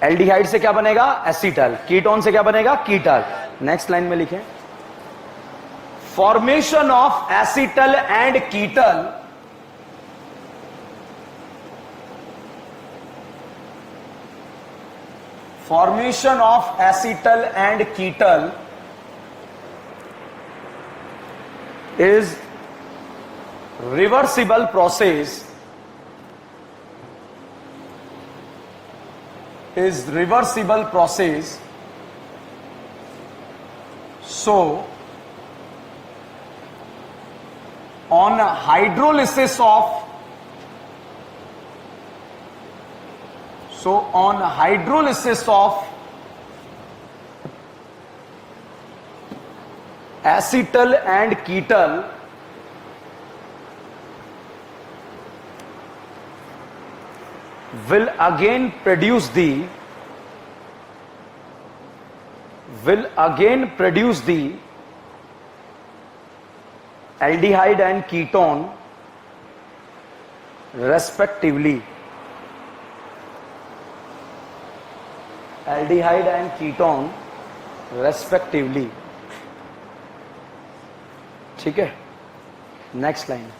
aldehyde से क्या बनेगा acetal, ketone से क्या बनेगा कीटल। Next line में लिखें, formation of acetal and कीटल formation of acetal and ketal is reversible process, is reversible process. So on hydrolysis of, so on hydrolysis of acetal and ketal, will again produce the, will again produce the aldehyde and ketone respectively, aldehyde and ketone respectively, ठीक है। Next line,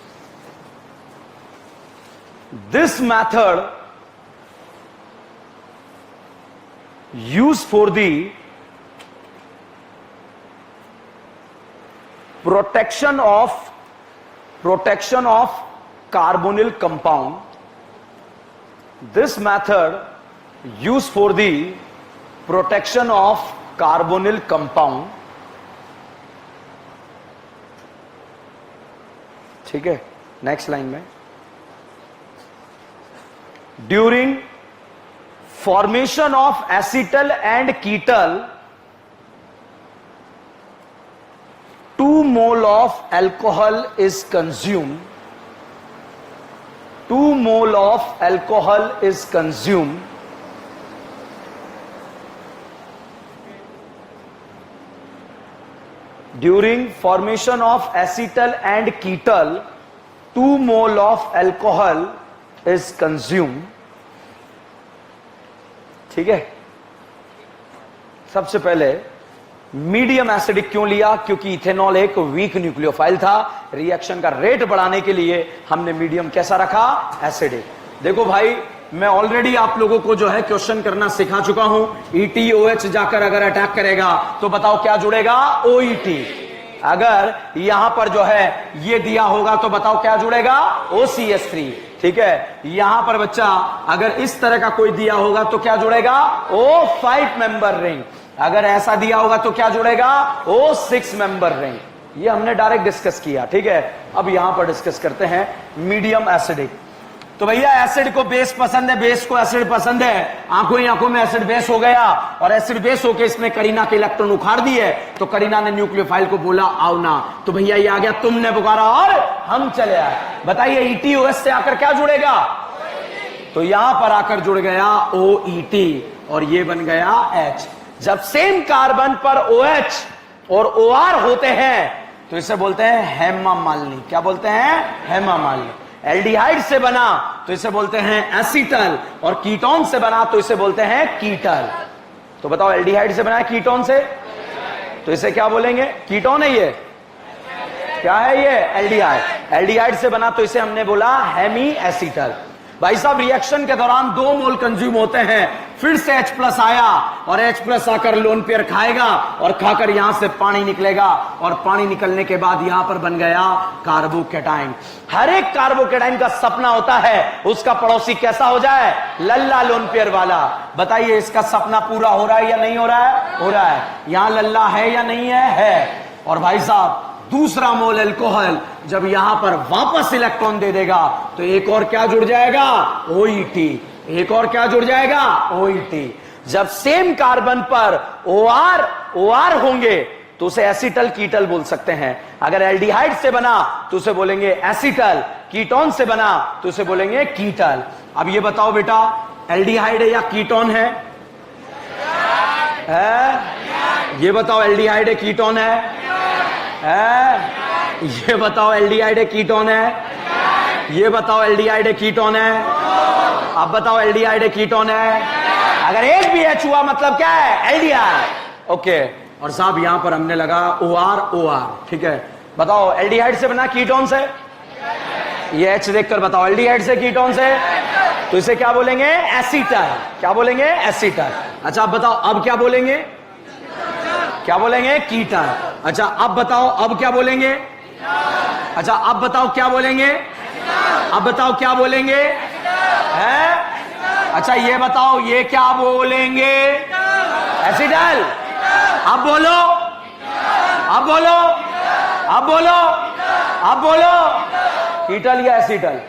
this method use for the protection of carbonyl compound. This method used for the protection of carbonyl compound, ठीक है। Next line में, during formation of acetal and ketal 2 mole of alcohol is consumed. 2 mole of alcohol is consumed. During formation of acetal and ketal, 2 mole of alcohol is consumed. ठीक है। सबसे पहले medium acidic क्यों लिया? क्योंकि ethanol एक weak nucleophile था। Reaction का रेट बढ़ाने के लिए हमने मीडियम कैसा रखा? एसिडिक। देखो भाई, मैं ऑलरेडी आप लोगों को जो है क्वेश्चन करना सिखा चुका हूं। ETOH जाकर अगर अटैक करेगा तो बताओ क्या जुड़ेगा? OET। अगर यहां पर जो है ये दिया होगा तो बताओ क्या जुड़ेगा? OCH3। ठीक है। यहां पर बच्चा अगर इस तरह का कोई दिया होगा तो क्या जुड़ेगा? O5 member ring. अगर ऐसा दिया होगा तो क्या जुड़ेगा? O6 member ring. ये हमने डायरेक्ट डिस्कस किया। ठीक है। अब यहां पर डिस्कस करते हैं मीडियम एसिडिक। तो भैया एसिड को बेस पसंद है, बेस को एसिड पसंद है। आंखों ही आंखों में एसिड बेस हो गया और एसिड बेस होके इसने करीना के इलेक्ट्रॉन उखाड़ दिए। तो करीना ने न्यूक्लियोफाइल को बोला आओ ना, तो भैया ये आ गया, तुमने पुकारा और हम चले आए। बताइए ETOH से आकर क्या जुड़ेगा? तो यहां पर आकर जुड़ गया OET और ये बन गया H। जब सेम कार्बन पर OH और OR होते हैं तो इसे बोलते हैं हेमा मालिनी। क्या बोलते हैं? हेमा मालिनी। एल्डिहाइड से बना तो इसे बोलते हैं एसीटल और कीटोन से बना तो इसे बोलते हैं कीटल। तो बताओ एल्डिहाइड से बना है कीटोन से, तो इसे क्या बोलेंगे? कीटोन है ये। क्या है ये? एल्डिहाइड। एल्डिहाइड से बना तो इसे हमने बोला हेमी एसीटल। भाई साहब रिएक्शन के दौरान 2 मोल कंज्यूम होते हैं, फिर से H+ आया और H+ आकर लोन पेयर खाएगा और खाकर यहां से पानी निकलेगा और पानी निकलने के बाद यहां पर बन गया कार्बोकेटाइन। हर एक कार्बोकेटाइन का सपना होता है उसका पड़ोसी कैसा हो जाए? लल्ला लोन पेयर वाला। बताइए इसका सपना पूरा हो रहा है या नहीं हो रहा है? हो रहा है। यहां लल्ला है या नहीं है? है। और भाई साहब दूसरा मोल अल्कोहल जब यहां पर वापस इलेक्ट्रॉन दे देगा तो एक और क्या जुड़ जाएगा? OET। एक और क्या जुड़ जाएगा? OET। जब सेम कार्बन पर OR होंगे तो उसे एसिटल कीटल बोल सकते हैं। अगर एल्डिहाइड से बना तो उसे बोलेंगे एसिटल, कीटोन से बना तो उसे बोलेंगे कीटल। अब ये बताओ बेटा, एल्डिहाइड है या कीटोन है? ये बताओ एल्डिहाइड है कीटोन है? ये बताओ एल्डिहाइड है कीटोन है? ये बताओ एल्डिहाइड है कीटोन है? अब बताओ एल्डिहाइड है कीटोन है? अगर एक भी H हुआ मतलब क्या है? एल्डिहाइड। ओके। और साहब यहां पर हमने लगा OR। ठीक है। बताओ एल्डिहाइड से बना कीटोन से? ये H देखकर बताओ एल्डिहाइड से कीटोन से, तो इसे क्या बोलेंगे? एसीटल। क्या बोलेंगे? एसीटल। अच्छा अब बताओ अब क्या बोलेंगे? क्या बोलेंगे? कीटल। अच्छा अब बताओ अब क्या बोलेंगे? अच्छा अब बताओ क्या बोलेंगे? अब बताओ क्या बोलेंगे? है? अच्छा ये बताओ ये क्या बोलेंगे? एसिडल। अब बोलो, अब बोलो, अब बोलो, अब बोलो। कीटल या एसिडल?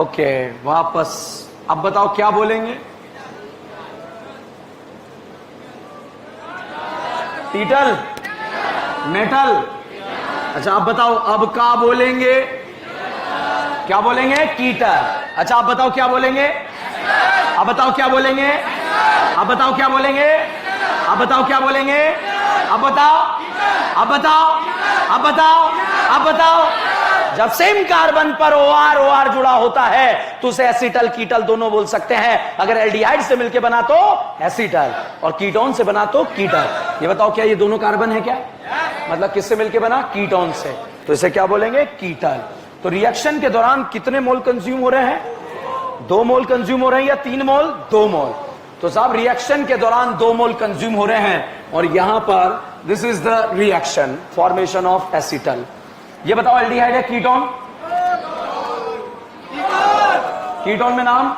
ओके वापस अब बताओ क्या बोलेंगे? टीटल, मेटल। अच्छा अब बताओ अब क्या बोलेंगे? क्या बोलेंगे? कीटल। अच्छा अब बताओ क्या बोलेंगे? अब बताओ क्या बोलेंगे? अब बताओ क्या बोलेंगे? अब बताओ क्या बोलेंगे? अब बताओ, अब बताओ, अब बताओ, अब बताओ, जब सेम कार्बन पर OR OR जुड़ा होता है तो उसे एसिटल कीटल दोनों बोल सकते हैं। अगर एल्डिहाइड से मिलकर बना तो एसिटल और कीटोन से बना तो कीटल। ये बताओ क्या ये दोनों कार्बन है क्या? मतलब किससे मिलकर बना? कीटोन से, तो इसे क्या बोलेंगे? कीटल। तो रिएक्शन के दौरान कितने मोल कंज्यूम हो रहे हैं? 2 मोल कंज्यूम हो रहे हैं या 3 मोल? 2 मोल। तो साहब रिएक्शन के दौरान 2 मोल कंज्यूम हो रहे हैं और यहां पर this is the reaction, formation of acetal. ये बताओ एल्डिहाइड है कीटोन? कीटोन में नाम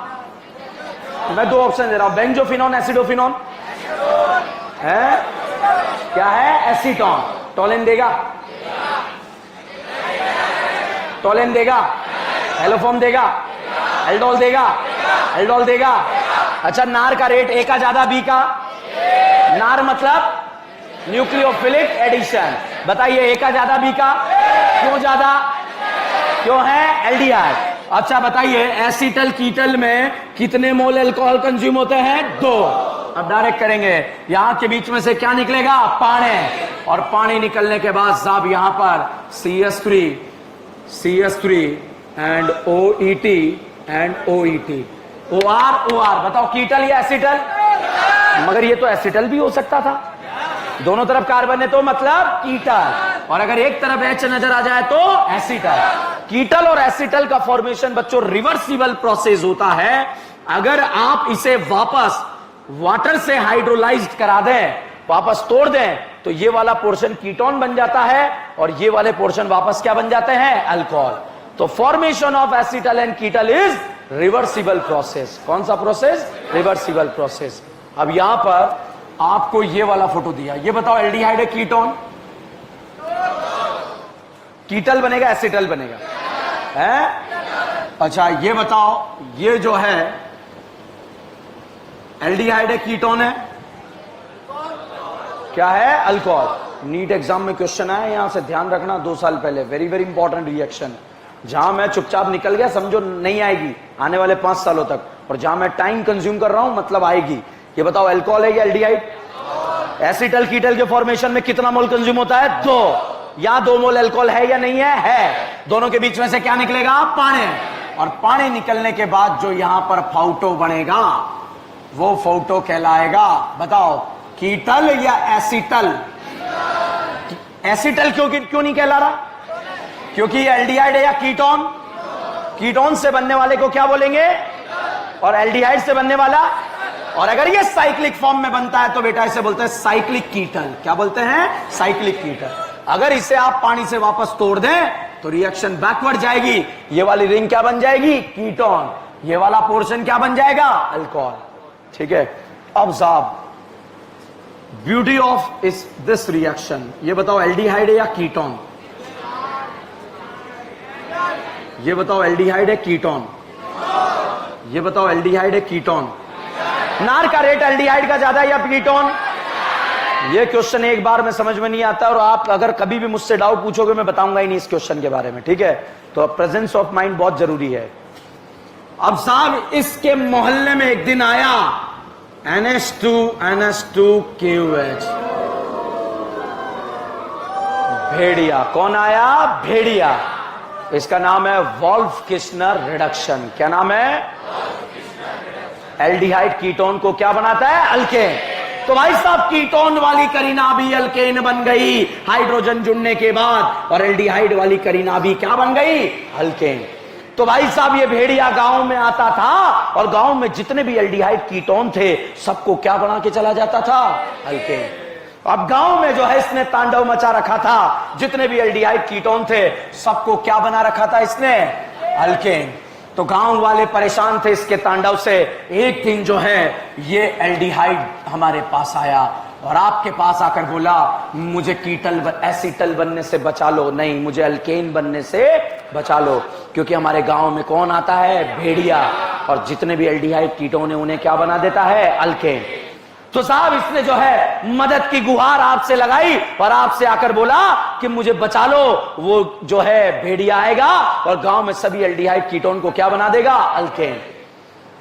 मैं 2 ऑप्शन दे रहा हूं, बेंजोफिनोन, एसिडोफिनोन है क्या है? एसीटोन। टोलेन देगा? टोलेन देगा? हेलोफॉर्म देगा? एल्डोल देगा? एल्डोल देगा? अच्छा, नार का रेट ए का ज्यादा बी का? नार मतलब न्यूक्लियोफिलिक एडिशन। बताइए ए का ज्यादा बी का? क्यों ज्यादा? क्यों है? एल्डिहाइड। अच्छा बताइए एसिटल कीटल में कितने मोल अल्कोहल कंज्यूम होते हैं? 2। अब डायरेक्ट करेंगे, यहां के बीच में से क्या निकलेगा? पानी। और पानी निकलने के बाद साहब यहां पर CH3 and OET and OET, OR। बताओ कीटल या एसिटल? मगर ये तो एसिटल भी हो सकता था, दोनों तरफ कार्बन है तो मतलब कीटल, और अगर एक तरफ H नजर आ जाए तो एसिटल। कीटल और एसिटल का फॉर्मेशन बच्चों रिवर्सिबल प्रोसेस होता है। अगर आप इसे वापस वाटर से हाइड्रोलाइज्ड करा दें, वापस तोड़ दें, तो ये वाला पोर्शन कीटोन बन जाता है और ये वाले पोर्शन वापस क्या बन जाते हैं? अल्कोहल। तो formation of acetal and ketal is reversible process. कौन सा प्रोसेस? Reversible process. अब यहां पर आपको ये वाला फोटो दिया, ये बताओ एल्डिहाइड है कीटोन? कीटल बनेगा एसिटल बनेगा? है? अच्छा ये बताओ, ये जो है एल्डिहाइड है कीटोन है? क्या है? अल्कोहल। नीट एग्जाम में क्वेश्चन आया, यहां से ध्यान रखना, 2 साल पहले, वेरी वेरी इंपॉर्टेंट रिएक्शन। जहां मैं चुपचाप निकल गया समझो नहीं आएगी आने वाले 5 सालों तक, और जहां मैं टाइम कंज्यूम कर रहा हूं मतलब आएगी। ये बताओ अल्कोहल है या एल्डिहाइड? एसिटल कीटल के फॉर्मेशन में कितना मोल कंज्यूम होता है? 2। या 2 मोल अल्कोहल है या नहीं है? है। दोनों के बीच में से क्या निकलेगा? पानी। और पानी निकलने के बाद जो यहां पर फाउटो बनेगा वो फाउटो कहलाएगा, बताओ कीटल या एसिटल? एसिटल क्यों नहीं कहला रहा? क्योंकि ये एल्डिहाइड है या कीटोन? कीटोन से बनने वाले को क्या बोलेंगे? और एल्डिहाइड से बनने वाला? और अगर ये साइक्लिक फॉर्म में बनता है तो बेटा इसे बोलते हैं साइक्लिक कीटल। क्या बोलते हैं? साइक्लिक कीटल। अगर इसे आप पानी से वापस तोड़ दें तो रिएक्शन बैकवर्ड जाएगी, ये वाली रिंग क्या बन जाएगी? कीटोन। ये वाला पोर्शन क्या बन जाएगा? अल्कोहल। ठीक है। अब साहब ब्यूटी ऑफ इस दिस रिएक्शन, ये बताओ एल्डिहाइड है या कीटोन? ये बताओ एल्डिहाइड है कीटोन? ये बताओ एल्डिहाइड है कीटोन? नार का रेट एल्डिहाइड का ज्यादा है या कीटोन? ये क्वेश्चन एक बार में समझ में नहीं आता, और आप अगर कभी भी मुझसे डाउट पूछोगे मैं बताऊंगा ही नहीं इस क्वेश्चन के बारे में। ठीक है, तो प्रेजेंस ऑफ माइंड बहुत जरूरी है। अब साहब इसके मोहल्ले में एक दिन आया NH2NH2QH, भेड़िया। कौन आया? भेड़िया। इसका नाम है वॉल्फ किश्नर रिडक्शन। क्या नाम है? एल्डिहाइड कीटोन को क्या बनाता है? अल्केन। तो भाई साहब कीटोन वाली करीना भी अल्केन बन गई हाइड्रोजन जुड़ने के बाद, और एल्डिहाइड वाली करीना भी क्या बन गई? अल्केन। तो भाई साहब ये भेड़िया गांव में आता था और गांव में जितने भी एल्डिहाइड कीटोन थे सबको क्या बना के चला जाता था? अल्केन। अब गांव में जो है इसने तांडव मचा रखा था, जितने भी एल्डिहाइड कीटोन थे सबको क्या बना रखा था इसने? अल्केन। तो गांव वाले परेशान थे इसके तांडव से। एक दिन जो है ये एल्डिहाइड हमारे पास आया और आपके पास आकर बोला मुझे कीटल एसिटल बनने से बचा लो, नहीं मुझे अल्केन बनने से बचा लो, क्योंकि हमारे गांव में कौन आता है? भेड़िया, और जितने भी एल्डिहाइड कीटोन है उन्हें क्या बना देता है? अल्केन। तो साहब इसने जो है मदद की गुहार आपसे लगाई और आपसे आकर बोला कि मुझे बचा लो। वो जो है भेड़िया आएगा और गांव में सभी एल्डिहाइड कीटोन को क्या बना देगा? अल्केन।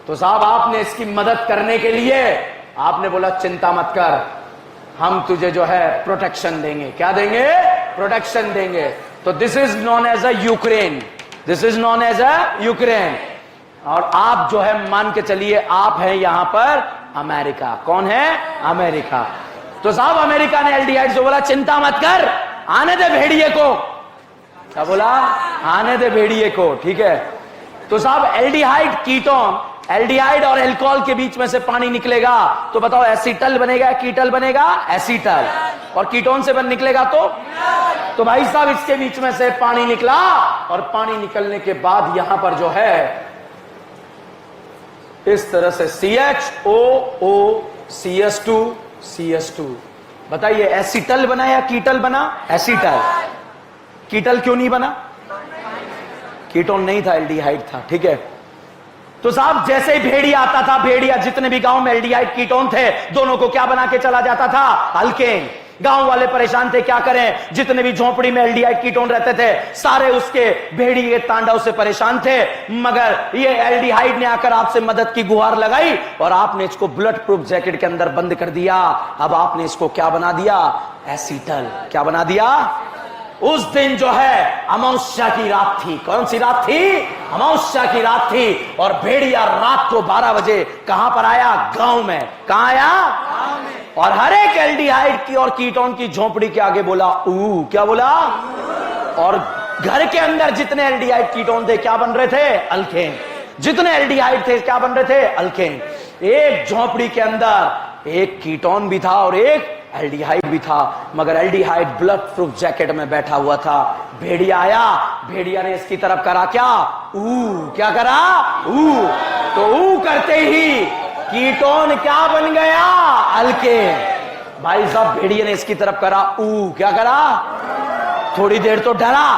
तो साहब आपने इसकी मदद करने के लिए आपने बोला चिंता मत कर, हम तुझे जो है प्रोटेक्शन देंगे। क्या देंगे? प्रोटेक्शन देंगे। तो this is known as a Ukraine, this is known as a Ukraine. और आप जो है मान के चलिए आप हैं यहां पर अमेरिका। कौन है? अमेरिका। तो साहब अमेरिका ने एल्डिहाइड से बोला चिंता मत कर, आने दे भेड़िए को। क्या बोला? आने दे भेड़िए को। ठीक है। तो साहब एल्डिहाइड कीटोन, एल्डिहाइड और एल्कोहल के बीच में से पानी निकलेगा तो बताओ एसीटल बनेगा, कीटल बनेगा? एसीटल। और कीटोन से बन निकलेगा तो भाई साहब इसके बीच में से पानी निकला और पानी निकलने के बाद यहां पर जो है इस तरह से CHOO CS2 CS2। बताइए एसीटल बना या कीटल बना? एसीटल। कीटल क्यों नहीं बना? कीटोन नहीं था, एल्डिहाइड था। ठीक है। तो साहब जैसे ही भेड़िया आता था, भेड़िया जितने भी गांव में एल्डिहाइड कीटोन थे दोनों को क्या बना के चला जाता था? अल्केन। गांव वाले परेशान थे, क्या करें? जितने भी झोपड़ी में एल्डिहाइड कीटोन रहते थे सारे उसके भेड़ी के तांडव से परेशान थे, मगर ये एल्डिहाइड ने आकर आपसे मदद की गुहार लगाई और आपने इसको बुलेट प्रूफ जैकेट के अंदर बंद कर दिया। अब आपने इसको क्या बना दिया? एसीटल। क्या बना दिया? उस दिन जो है अमावस्या की रात थी। कौन सी रात थी? अमावस्या की रात थी। और भेड़िया रात को 12 बजे कहां पर आया? गांव में। कहां आया? और हर एक एल्डिहाइड की और कीटोन की झोपड़ी के आगे बोला ऊ। क्या बोला? और घर के अंदर जितने एल्डिहाइड कीटोन थे क्या बन रहे थे? अल्केन। जितने एल्डिहाइड थे क्या बन रहे थे? अल्केन। एक झोपड़ी के अंदर एक कीटोन भी था और एक एल्डिहाइड भी था, मगर एल्डिहाइड ब्लड प्रूफ जैकेट में बैठा हुआ था। भेड़िया आया, भेड़िया ने इसकी तरफ करा क्या? ऊ। क्या करा? ऊ। तो ऊ करते ही कीटोन क्या बन गया? अल्केन। भाई साहब भेड़िया ने इसकी तरफ करा ऊ। क्या करा? थोड़ी देर तो डरा,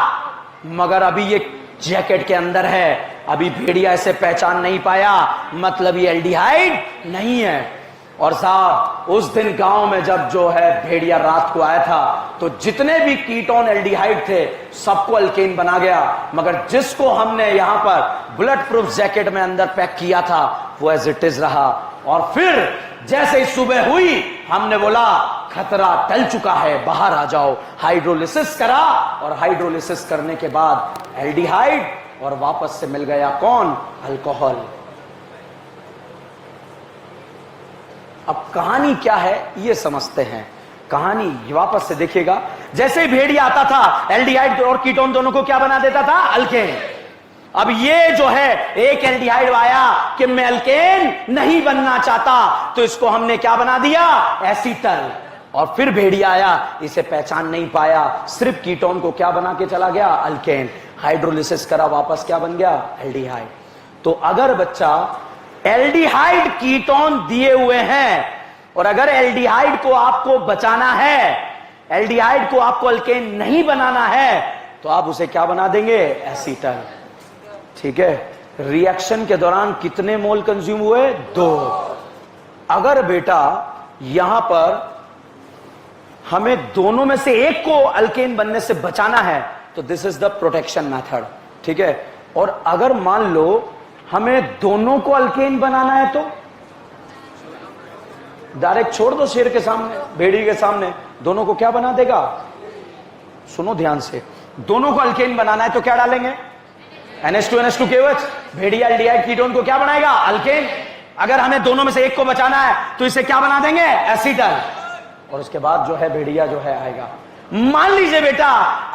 मगर अभी ये जैकेट के अंदर है, अभी भेड़िया इसे पहचान नहीं पाया, मतलब ये एल्डिहाइड नहीं है। और साहब उस दिन गांव में जब जो है भेड़िया रात को आया था तो जितने भी कीटोन एल्डिहाइड थे सबको अल्केन बना गया, मगर जिसको हमने यहां पर बुलेट प्रूफ जैकेट में अंदर पैक किया था वो एज इट इज रहा। और फिर जैसे ही सुबह हुई हमने बोला खतरा टल चुका है, बाहर आ जाओ। हाइड्रोलिसिस करा और हाइड्रोलिसिस करने के बाद एल्डिहाइड और वापस से मिल गया कौन? अल्कोहल। अब कहानी क्या है ये समझते हैं। कहानी वापस से देखिएगा। जैसे ही भेड़िया आता था एल्डिहाइड और कीटोन दोनों को क्या बना देता था? अल्केन। अब ये जो है एक एल्डिहाइड आया कि मैं अल्केन नहीं बनना चाहता, तो इसको हमने क्या बना दिया? एसीटल। और फिर भेड़िया आया, इसे पहचान नहीं पाया, सिर्फ कीटोन को क्या बना के चला गया? अल्केन। हाइड्रोलिसिस करा, वापस क्या बन गया? एल्डिहाइड। तो अगर बच्चा एल्डिहाइड कीटोन दिए हुए हैं और अगर एल्डिहाइड को आपको बचाना है, एल्डिहाइड को आपको अल्केन नहीं बनाना है, तो आप उसे क्या बना देंगे? एसीटल। ठीक है। रिएक्शन के दौरान कितने मोल कंज्यूम हुए? 2। अगर बेटा यहां पर हमें दोनों में से एक को अल्केन बनने से बचाना है तो this is the protection method. ठीक है। और अगर मान लो हमें दोनों को अल्केन बनाना है तो डायरेक्ट छोड़ दो शेर के सामने, भेड़ी के सामने, दोनों को क्या बना देगा? सुनो ध्यान से, दोनों को अल्केन बनाना है तो क्या डालेंगे? NH2NH2 KOH। भेड़िया एल्डिहाइड कीटोन को क्या बनाएगा? अल्केन। अगर हमें दोनों में से एक को बचाना है तो इसे क्या बना देंगे? एसीटल। और उसके बाद जो है भेड़िया जो है आएगा। मान लीजिए बेटा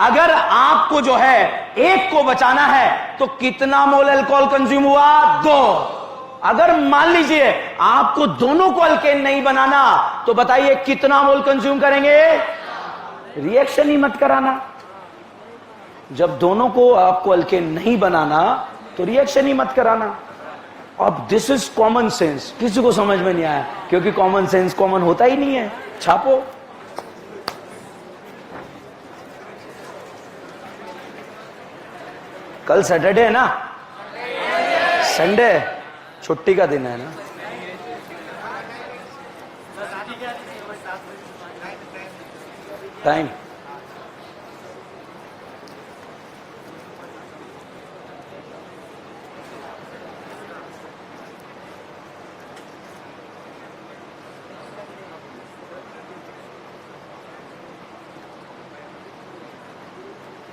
अगर आपको जो है एक को बचाना है तो कितना मोल अल्कोहल कंज्यूम हुआ? 2। अगर मान लीजिए आपको दोनों को अल्केन नहीं बनाना तो बताइए कितना मोल कंज्यूम करेंगे? रिएक्शन ही मत कराना। जब दोनों को आपको अल्केन नहीं बनाना तो रिएक्शन ही मत कराना। अब दिस इज कॉमन सेंस। किसी को समझ में नहीं आया क्योंकि कॉमन सेंस कॉमन होता ही नहीं है। छापो। कल सैटरडे है ना? संडे छुट्टी का दिन है ना? टाइम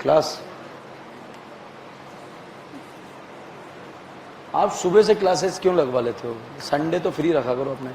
क्लास आप सुबह से क्लासेस क्यों लगवा लेते हो? संडे तो फ्री रखा करो अपने।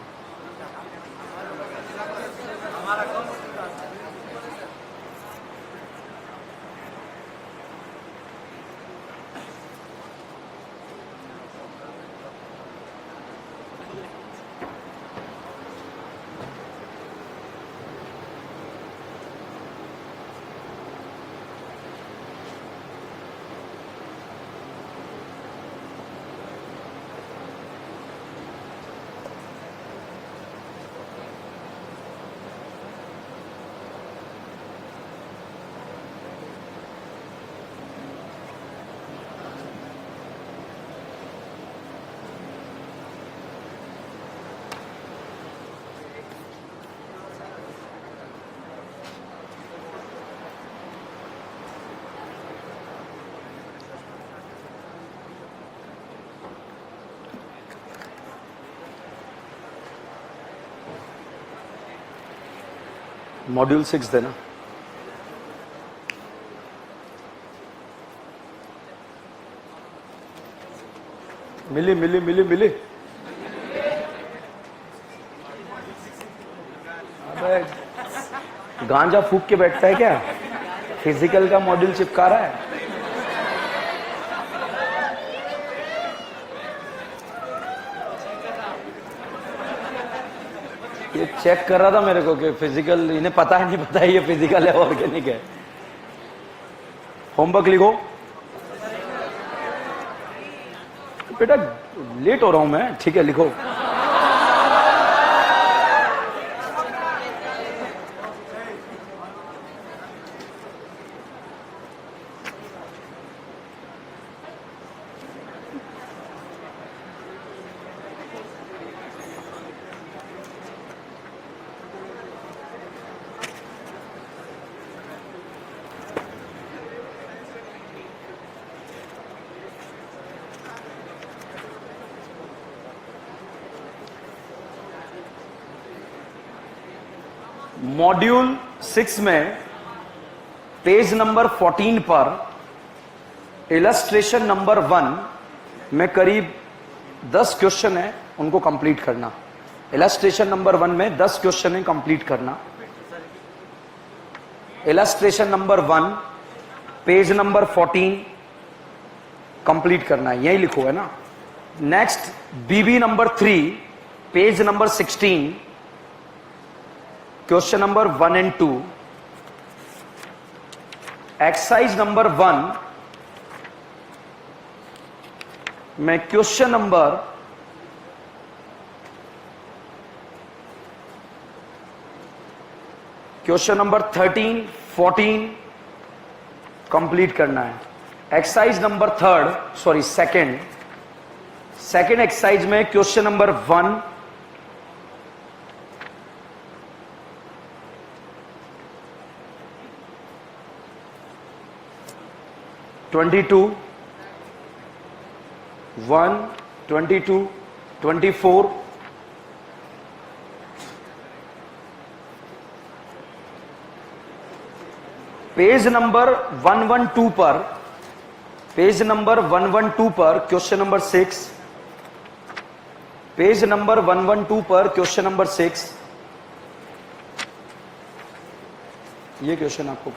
मॉड्यूल 6 देना। मिली मिली मिली मिली। अबे गांजा फूक के बैठता है क्या? फिजिकल का मॉड्यूल चिपका रहा है। ये चेक कर रहा था मेरे को कि फिजिकल, इन्हें पता है नहीं पता है ये फिजिकल है ऑर्गेनिक है। होमवर्क लिखो बेटा, लेट हो रहा हूं मैं। ठीक है लिखो। मॉड्यूल 6 में पेज नंबर 14 पर इलस्ट्रेशन नंबर 1 में करीब 10 क्वेश्चन है, उनको कंप्लीट करना। इलस्ट्रेशन नंबर 1 में 10 क्वेश्चन है, कंप्लीट करना। Illustration number 1 page number 14 complete करना है, यही लिखो है ना। नेक्स्ट बीबी number 3 page number 16 question number 1 and 2। Exercise number 1 में question number question number 13, 14 complete करना है। एक्सरसाइज नंबर सेकंड एक्सरसाइज में क्वेश्चन नंबर 1 22, 1, 22, 24, पेज नंबर 112 पर क्वेश्चन नंबर 6, पेज नंबर 112 पर क्वेश्चन नंबर 6, ये क्वेश्चन आपको